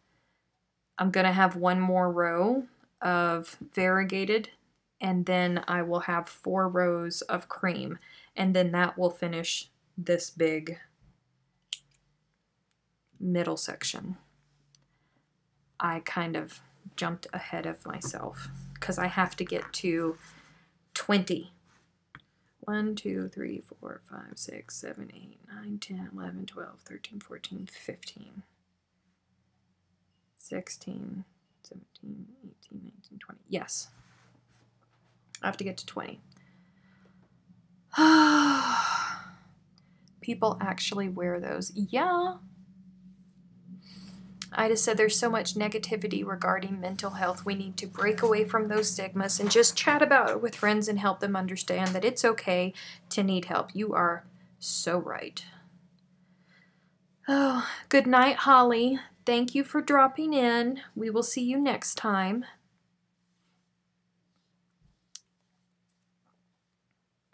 I'm going to have 1 more row of variegated, and then I will have 4 rows of cream, and then that will finish this big middle section. I kind of jumped ahead of myself because I have to get to 20. 1, 2, 3, 4, 5, 6, 7, 8, 9, 10, 11, 12, 13, 14, 15. 16, 17, 18, 19, 20. Yes. I have to get to 20. People actually wear those. Yeah. I just said there's so much negativity regarding mental health. We need to break away from those stigmas and just chat about it with friends and help them understand that it's okay to need help. You are so right. Oh, good night, Holly. Thank you for dropping in. We will see you next time.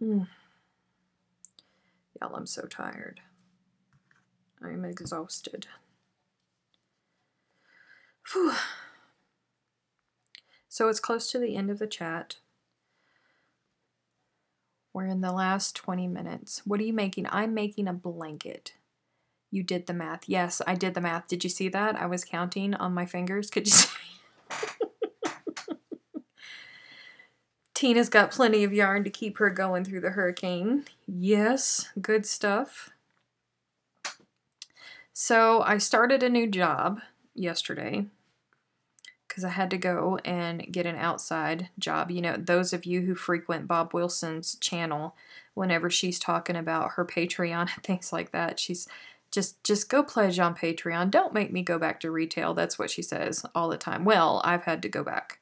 Y'all, I'm so tired. I'm exhausted. Whew. So it's close to the end of the chat. We're in the last 20 minutes. What are you making? I'm making a blanket. You did the math. Yes, I did the math. Did you see that? I was counting on my fingers. Could you see? Tina's got plenty of yarn to keep her going through the hurricane. Yes, good stuff. So I started a new job yesterday because I had to go and get an outside job. You know, those of you who frequent Bob Wilson's channel, whenever she's talking about her Patreon and things like that, she's just go pledge on Patreon. Don't make me go back to retail. That's what she says all the time. Well, I've had to go back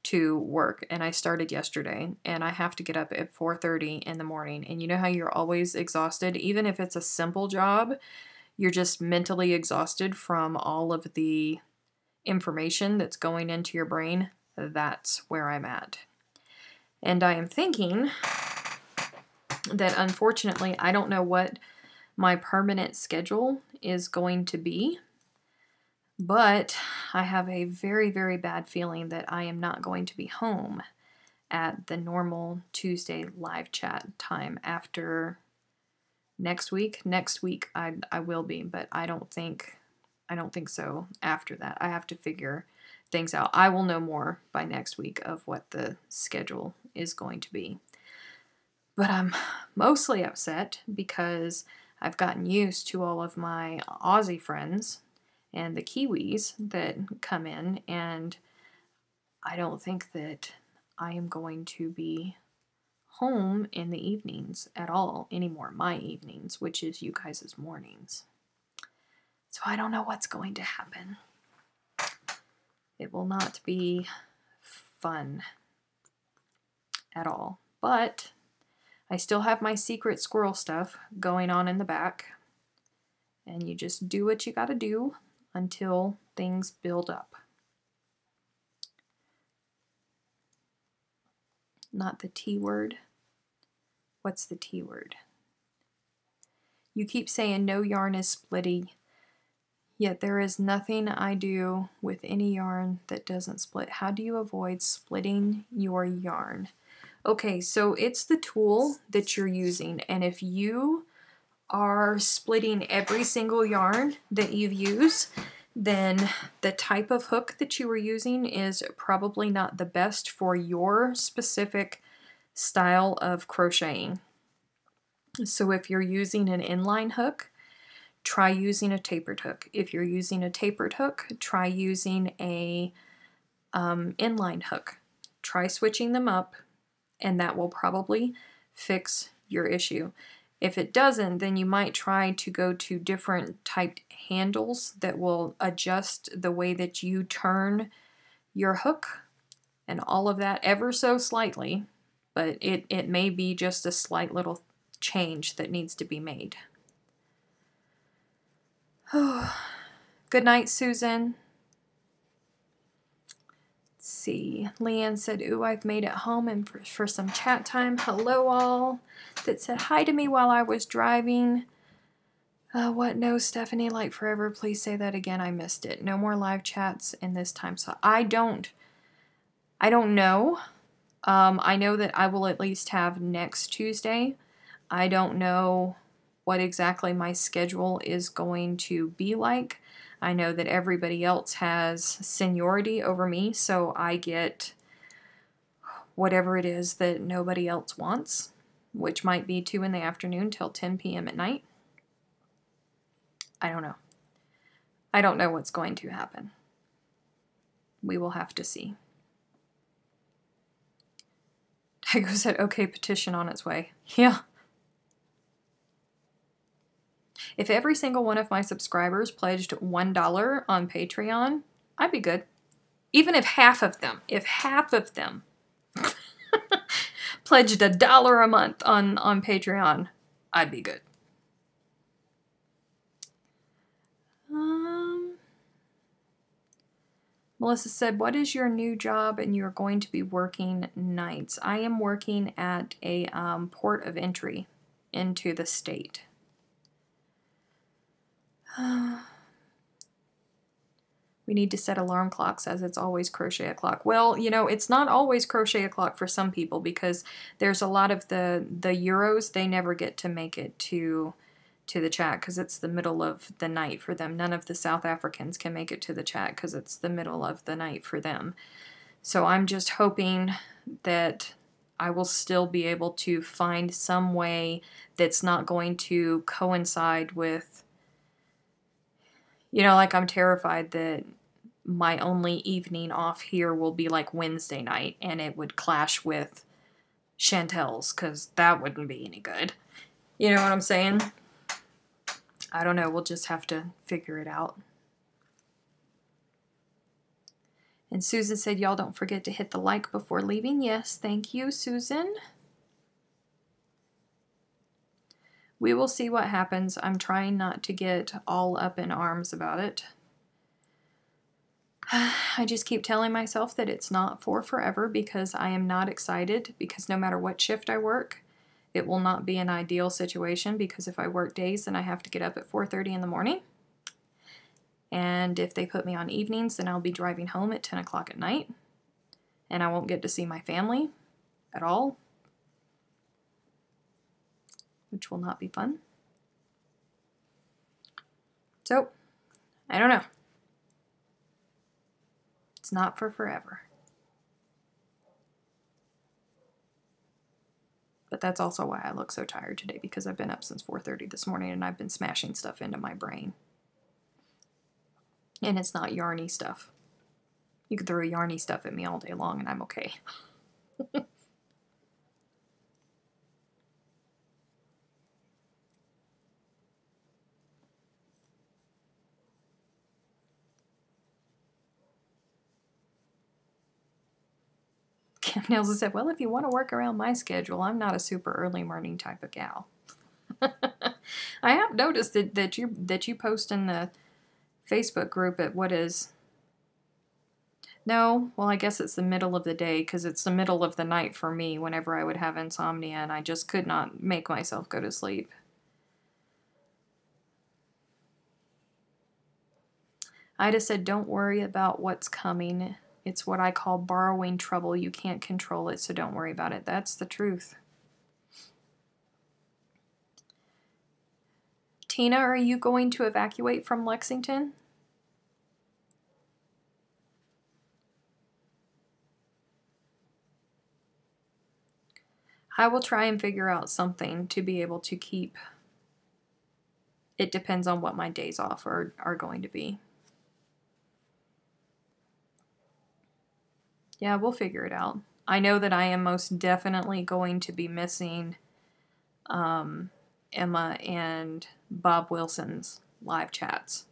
to work, and I started yesterday, and I have to get up at 4:30 in the morning. And you know how you're always exhausted? Even if it's a simple job, you're just mentally exhausted from all of the information that's going into your brain. That's where I'm at. And I am thinking that unfortunately, I don't know what my permanent schedule is going to be, but I have a very, very bad feeling that I am not going to be home at the normal Tuesday live chat time after next week. Next week I will be, but I don't think so after that. I have to figure things out. I will know more by next week of what the schedule is going to be. But I'm mostly upset because I've gotten used to all of my Aussie friends and the Kiwis that come in, and I don't think that I am going to be home in the evenings at all anymore. My evenings, which is you guys' mornings. So I don't know what's going to happen. It will not be fun at all. But I still have my secret squirrel stuff going on in the back. And you just do what you gotta do until things build up. Not the T word. What's the T word? You keep saying no yarn is splitty, yet there is nothing I do with any yarn that doesn't split. How do you avoid splitting your yarn? Okay, so it's the tool that you're using, and if you are splitting every single yarn that you've used, then the type of hook that you were using is probably not the best for your specific style of crocheting. So if you're using an inline hook, try using a tapered hook. If you're using a tapered hook, try using a inline hook. Try switching them up, and that will probably fix your issue. If it doesn't, then you might try to go to different typed handles that will adjust the way that you turn your hook and all of that ever so slightly, but it may be just a slight little change that needs to be made. Good night, Susan. Let's see. Leanne said, ooh, I've made it home and for some chat time. Hello, all that said hi to me while I was driving. What? No, Stephanie, like forever. Please say that again. I missed it. No more live chats in this time slot. I don't know. I know that I will at least have next Tuesday. I don't know what exactly my schedule is going to be like. I know that everybody else has seniority over me, so I get whatever it is that nobody else wants, which might be 2 in the afternoon till 10 p.m. at night. I don't know. I don't know what's going to happen. We will have to see. Tygo said, okay, petition on its way. Yeah. If every single one of my subscribers pledged $1 on Patreon, I'd be good. Even if half of them pledged $1 a month on Patreon, I'd be good. Melissa said, what is your new job and you're going to be working nights? I am working at a port of entry into the state. We need to set alarm clocks as it's always crochet o'clock. Well, you know, it's not always crochet o'clock for some people because there's a lot of the Euros, they never get to make it to the chat because it's the middle of the night for them. None of the South Africans can make it to the chat because it's the middle of the night for them. So I'm just hoping that I will still be able to find some way that's not going to coincide with, you know, like I'm terrified that my only evening off here will be like Wednesday night and it would clash with Chantel's because that wouldn't be any good. You know what I'm saying? I don't know. We'll just have to figure it out. And Susan said, y'all don't forget to hit the like before leaving. Yes, thank you, Susan. We will see what happens. I'm trying not to get all up in arms about it. I just keep telling myself that it's not for forever because I am not excited, because no matter what shift I work, it will not be an ideal situation, because if I work days, then I have to get up at 4:30 in the morning. And if they put me on evenings, then I'll be driving home at 10 o'clock at night. And I won't get to see my family at all, which will not be fun. So, I don't know. It's not for forever. But that's also why I look so tired today, because I've been up since 4:30 this morning and I've been smashing stuff into my brain. And it's not yarny stuff. You could throw yarny stuff at me all day long and I'm okay. Kim Nails said, well, if you want to work around my schedule, I'm not a super early morning type of gal. I have noticed that you post in the Facebook group at what is... No, well, I guess it's the middle of the day, because it's the middle of the night for me whenever I would have insomnia, and I just could not make myself go to sleep. Ida said, don't worry about what's coming. It's what I call borrowing trouble. You can't control it, so don't worry about it. That's the truth. Tina, are you going to evacuate from Lexington? I will try and figure out something to be able to keep. It depends on what my days off are going to be. Yeah, we'll figure it out. I know that I am most definitely going to be missing Emma and Bob Wilson's live chats.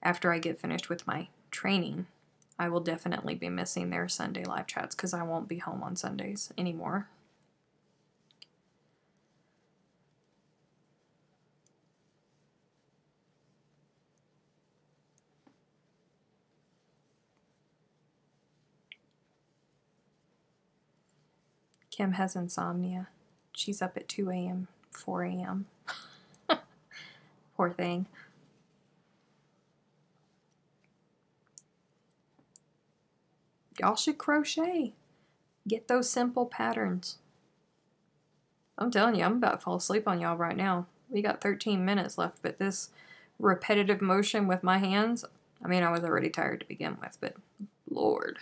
After I get finished with my training, I will definitely be missing their Sunday live chats because I won't be home on Sundays anymore. Kim has insomnia. She's up at 2 a.m., 4 a.m. Poor thing. Y'all should crochet. Get those simple patterns. I'm telling you, I'm about to fall asleep on y'all right now. We got 13 minutes left, but this repetitive motion with my hands, I mean, I was already tired to begin with, but Lord.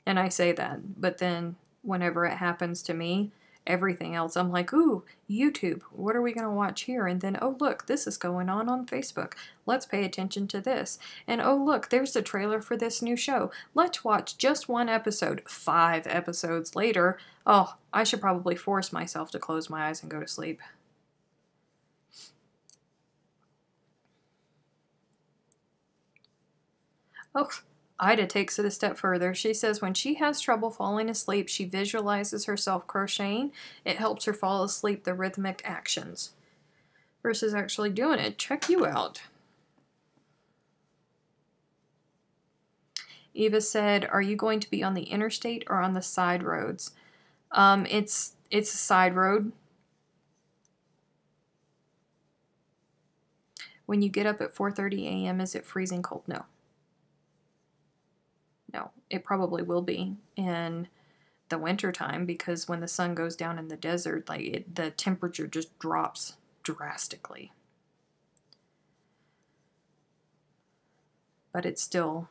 And I say that, but then whenever it happens to me, everything else, I'm like, ooh, YouTube, what are we going to watch here? And then, oh, look, this is going on Facebook. Let's pay attention to this. And oh, look, there's the trailer for this new show. Let's watch just one episode. 5 episodes later, oh, I should probably force myself to close my eyes and go to sleep. Oh, Ida takes it a step further. She says when she has trouble falling asleep, she visualizes herself crocheting. It helps her fall asleep, the rhythmic actions, versus actually doing it. Check you out. Eva said, are you going to be on the interstate or on the side roads? It's a side road. When you get up at 4:30 a.m., is it freezing cold? No. No, it probably will be in the winter time, because when the sun goes down in the desert, like the temperature just drops drastically. But it's still,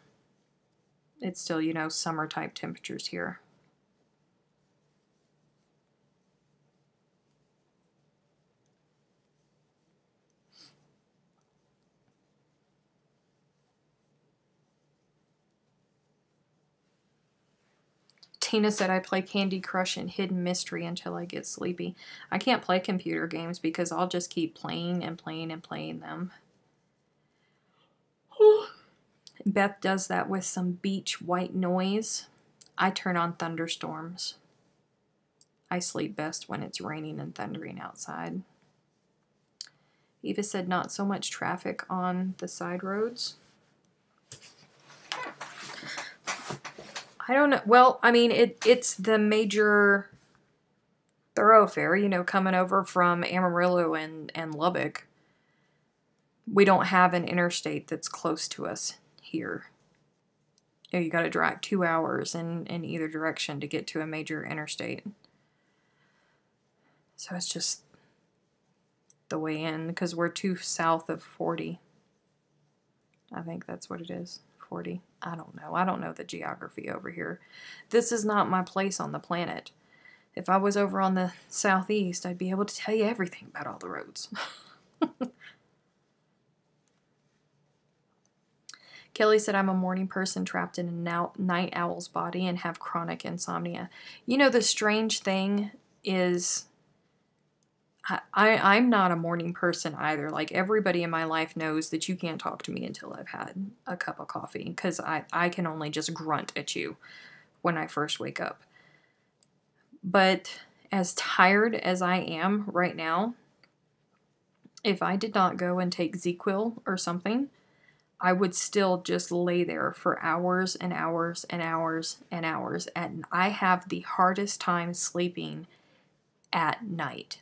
you know, summer type temperatures here. Tina said I play Candy Crush and Hidden Mystery until I get sleepy. I can't play computer games because I'll just keep playing and playing and playing them. Beth does that with some beach white noise. I turn on thunderstorms. I sleep best when it's raining and thundering outside. Eva said not so much traffic on the side roads. I don't know. Well, I mean, it's the major thoroughfare, you know, coming over from Amarillo and Lubbock. We don't have an interstate that's close to us here. You got to drive 2 hours in either direction to get to a major interstate. So it's just the way in, because we're too south of 40. I think that's what it is. 40. I don't know. I don't know the geography over here. This is not my place on the planet. If I was over on the southeast, I'd be able to tell you everything about all the roads. Kelly said, I'm a morning person trapped in a night owl's body and have chronic insomnia. You know, the strange thing is I'm not a morning person either. Like, everybody in my life knows that you can't talk to me until I've had a cup of coffee, because I can only just grunt at you when I first wake up. But as tired as I am right now, if I did not go and take ZzzQuil or something, I would still just lay there for hours and hours and hours and hours. And I have the hardest time sleeping at night.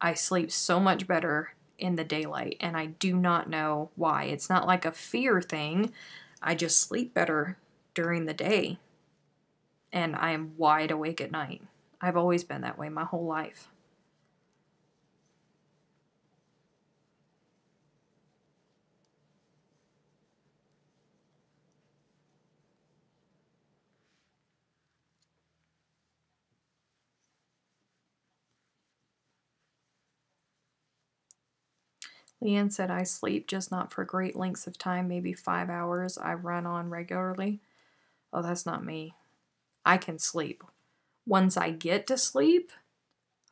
I sleep so much better in the daylight, and I do not know why. It's not like a fear thing. I just sleep better during the day, and I am wide awake at night. I've always been that way my whole life. Leanne said, I sleep, just not for great lengths of time, maybe 5 hours. I run on regularly. Oh, that's not me. I can sleep. Once I get to sleep,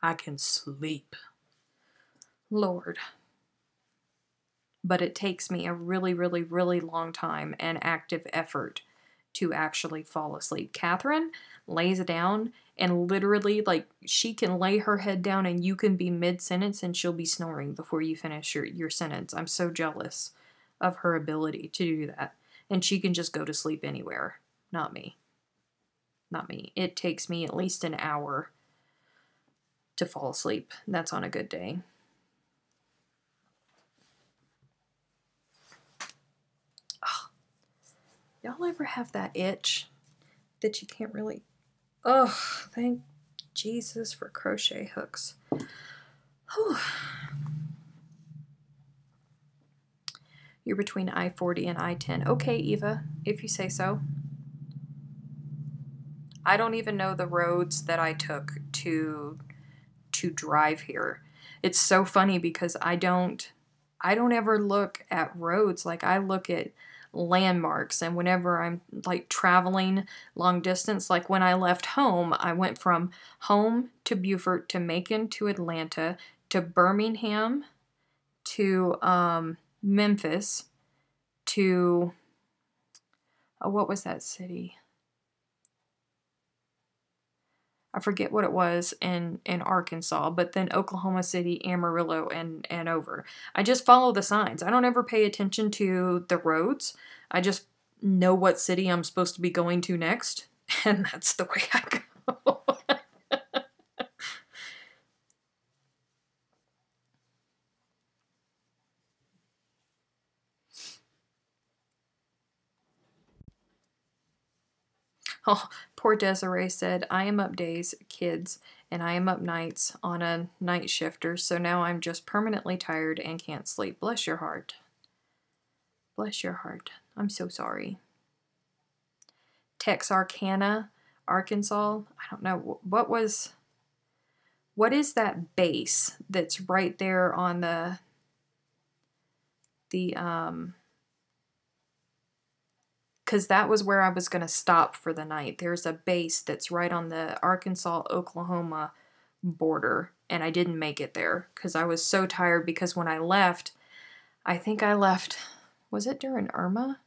I can sleep. Lord. But it takes me a really, really, really long time and active effort to actually fall asleep. Catherine lays down and literally, like, she can lay her head down and you can be mid-sentence and she'll be snoring before you finish your sentence. I'm so jealous of her ability to do that. And she can just go to sleep anywhere. Not me. Not me. It takes me at least an hour to fall asleep. That's on a good day. Oh, y'all ever have that itch that you can't really... Oh, thank Jesus for crochet hooks. Whew. You're between I-40 and I-10. Okay, Eva, if you say so. I don't even know the roads that I took to drive here. It's so funny because I don't ever look at roads. Like, I look at landmarks, and whenever I'm like traveling long distance, like when I left home, I went from home to Beaufort to Macon to Atlanta to Birmingham to Memphis to what was that city? I forget what it was in Arkansas, but then Oklahoma City, Amarillo, and over. I just follow the signs. I don't ever pay attention to the roads. I just know what city I'm supposed to be going to next, and that's the way I go. Oh, poor Desiree said, I am up days, kids, and I am up nights on a night shifter, so now I'm just permanently tired and can't sleep. Bless your heart. Bless your heart. I'm so sorry. Texarkana, Arkansas. I don't know. What is that base that's right there on the because that was where I was going to stop for the night. There's a base that's right on the Arkansas-Oklahoma border, and I didn't make it there because I was so tired, because when I left, I think I left, was it during Irma?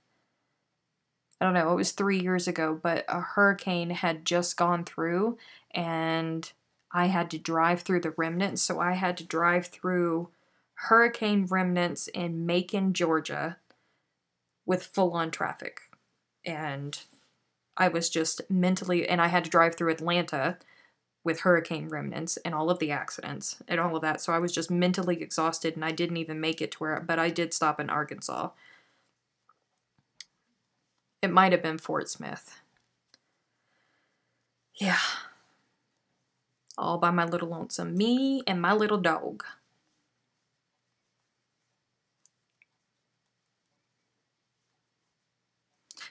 I don't know, it was 3 years ago, but a hurricane had just gone through, and I had to drive through the remnants, so I had to drive through hurricane remnants in Macon, Georgia, with full-on traffic. And I was just mentally, and I had to drive through Atlanta with hurricane remnants and all of the accidents and all of that. So I was just mentally exhausted, and I didn't even make it to where, but I did stop in Arkansas. It might have been Fort Smith. Yeah. All by my little lonesome. Me and my little dog.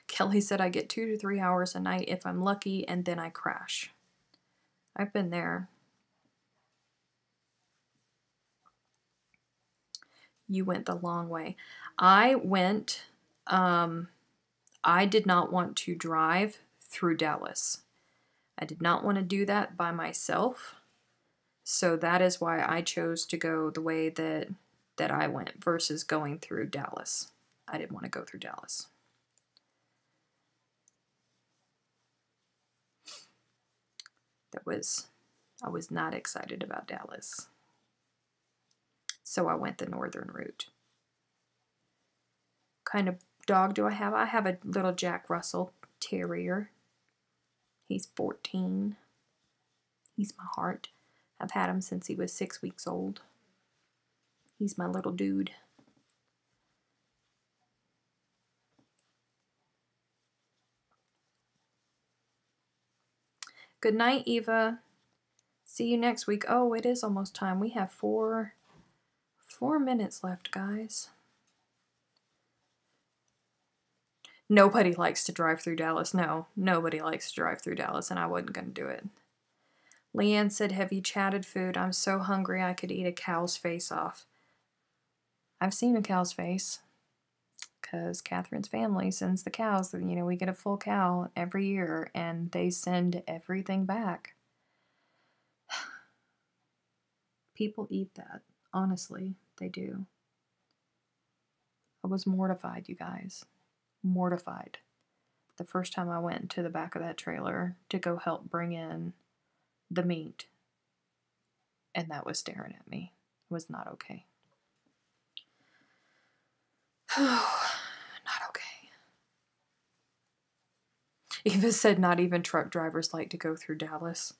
Kelly said I get 2 to 3 hours a night if I'm lucky, and then I crash. I've been there. You went the long way. I went, I did not want to drive through Dallas. I did not want to do that by myself. So that is why I chose to go the way that I went versus going through Dallas. I didn't want to go through Dallas. I was not excited about Dallas. So I went the northern route. What kind of dog do I have? I have a little Jack Russell Terrier. He's 14. He's my heart. I've had him since he was 6 weeks old. He's my little dude. Good night, Eva. See you next week. Oh, it is almost time. We have 4 minutes left, guys. Nobody likes to drive through Dallas. No, nobody likes to drive through Dallas, and I wasn't going to do it. Leanne said, have you chatted food? I'm so hungry I could eat a cow's face off. I've seen a cow's face, because Catherine's family sends the cows. You know, we get a full cow every year, and they send everything back. People eat that. Honestly, they do. I was mortified, you guys. Mortified. The first time I went to the back of that trailer to go help bring in the meat, and that was staring at me. It was not okay. Not okay. Eva said not even truck drivers like to go through Dallas.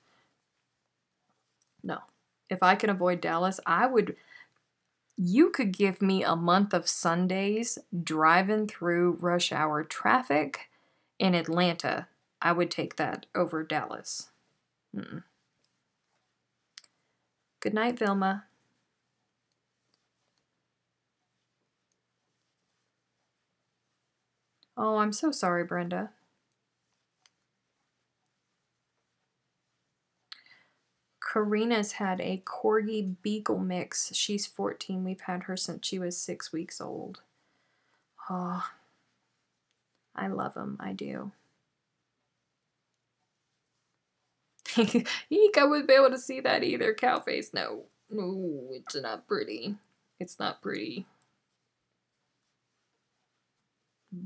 No. If I can avoid Dallas, I would. You could give me a month of Sundays driving through rush hour traffic in Atlanta. I would take that over Dallas. Mm-mm. Good night, Vilma. Oh, I'm so sorry, Brenda. Karina's had a Corgi Beagle mix. She's 14. We've had her since she was 6 weeks old. Oh, I love them. I do. Eek, I wouldn't be able to see that either. Cow face. No. No, it's not pretty. It's not pretty.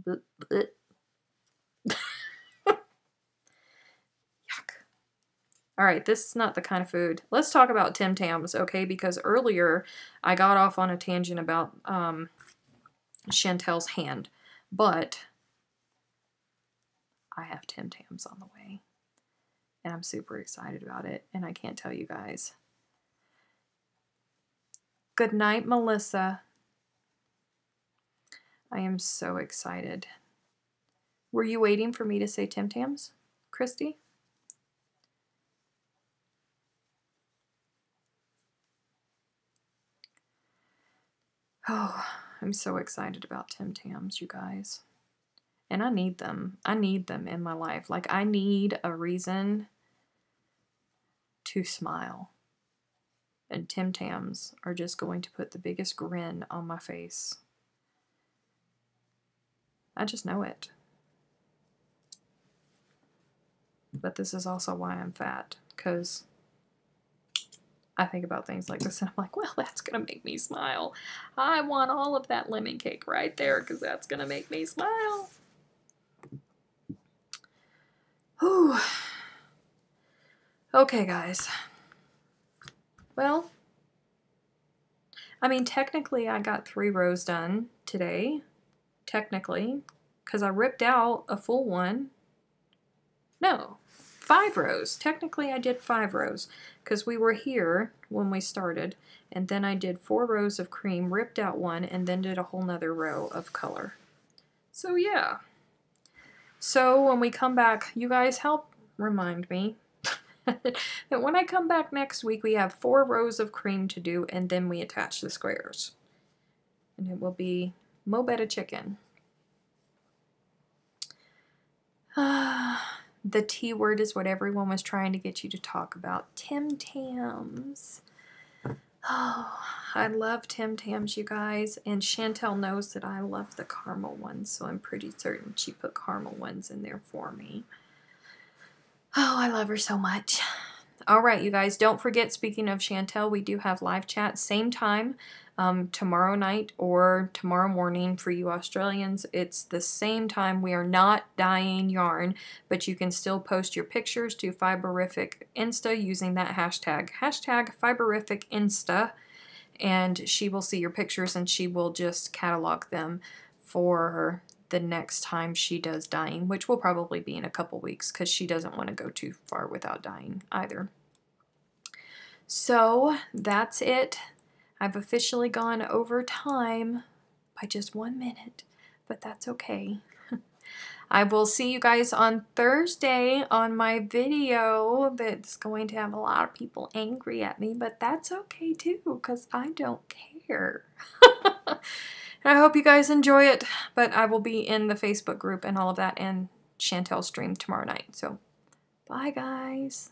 Yuck. All right, this is not the kind of food. Let's talk about Tim Tams, okay? Because earlier I got off on a tangent about Chantel's hand, but I have Tim Tams on the way, and I'm super excited about it, and I can't tell you guys. Good night, Melissa. I am so excited. Were you waiting for me to say Tim Tams, Christy? Oh, I'm so excited about Tim Tams, you guys. And I need them. I need them in my life. Like, I need a reason to smile. And Tim Tams are just going to put the biggest grin on my face. I just know it. But this is also why I'm fat, because I think about things like this and I'm like, well, that's going to make me smile. I want all of that lemon cake right there because that's going to make me smile. Whew. Okay, guys. Well, I mean, technically I got 3 rows done today. Technically, because I ripped out a full one. No, 5 rows. Technically I did 5 rows because we were here when we started, and then I did 4 rows of cream, ripped out one, and then did a whole nother row of color. So yeah. So when we come back, you guys help remind me that when I come back next week, we have 4 rows of cream to do, and then we attach the squares. And it will be mo better chicken. The T word is what everyone was trying to get you to talk about. Tim Tams. Oh, I love Tim Tams, you guys. And Chantel knows that I love the caramel ones, so I'm pretty certain she put caramel ones in there for me. Oh, I love her so much. All right, you guys, don't forget, speaking of Chantel, we do have live chat, same time, tomorrow night or tomorrow morning for you Australians. It's the same time. We are not dyeing yarn, but you can still post your pictures to Fiberific Insta using that hashtag Fiberific Insta, and she will see your pictures and she will just catalog them for the next time she does dyeing, which will probably be in a couple weeks because she doesn't want to go too far without dyeing either. So that's it. I've officially gone over time by just 1 minute, but that's okay. I will see you guys on Thursday on my video that's going to have a lot of people angry at me, but that's okay too because I don't care. I hope you guys enjoy it, but I will be in the Facebook group and all of that and Chantel's stream tomorrow night. So, bye guys.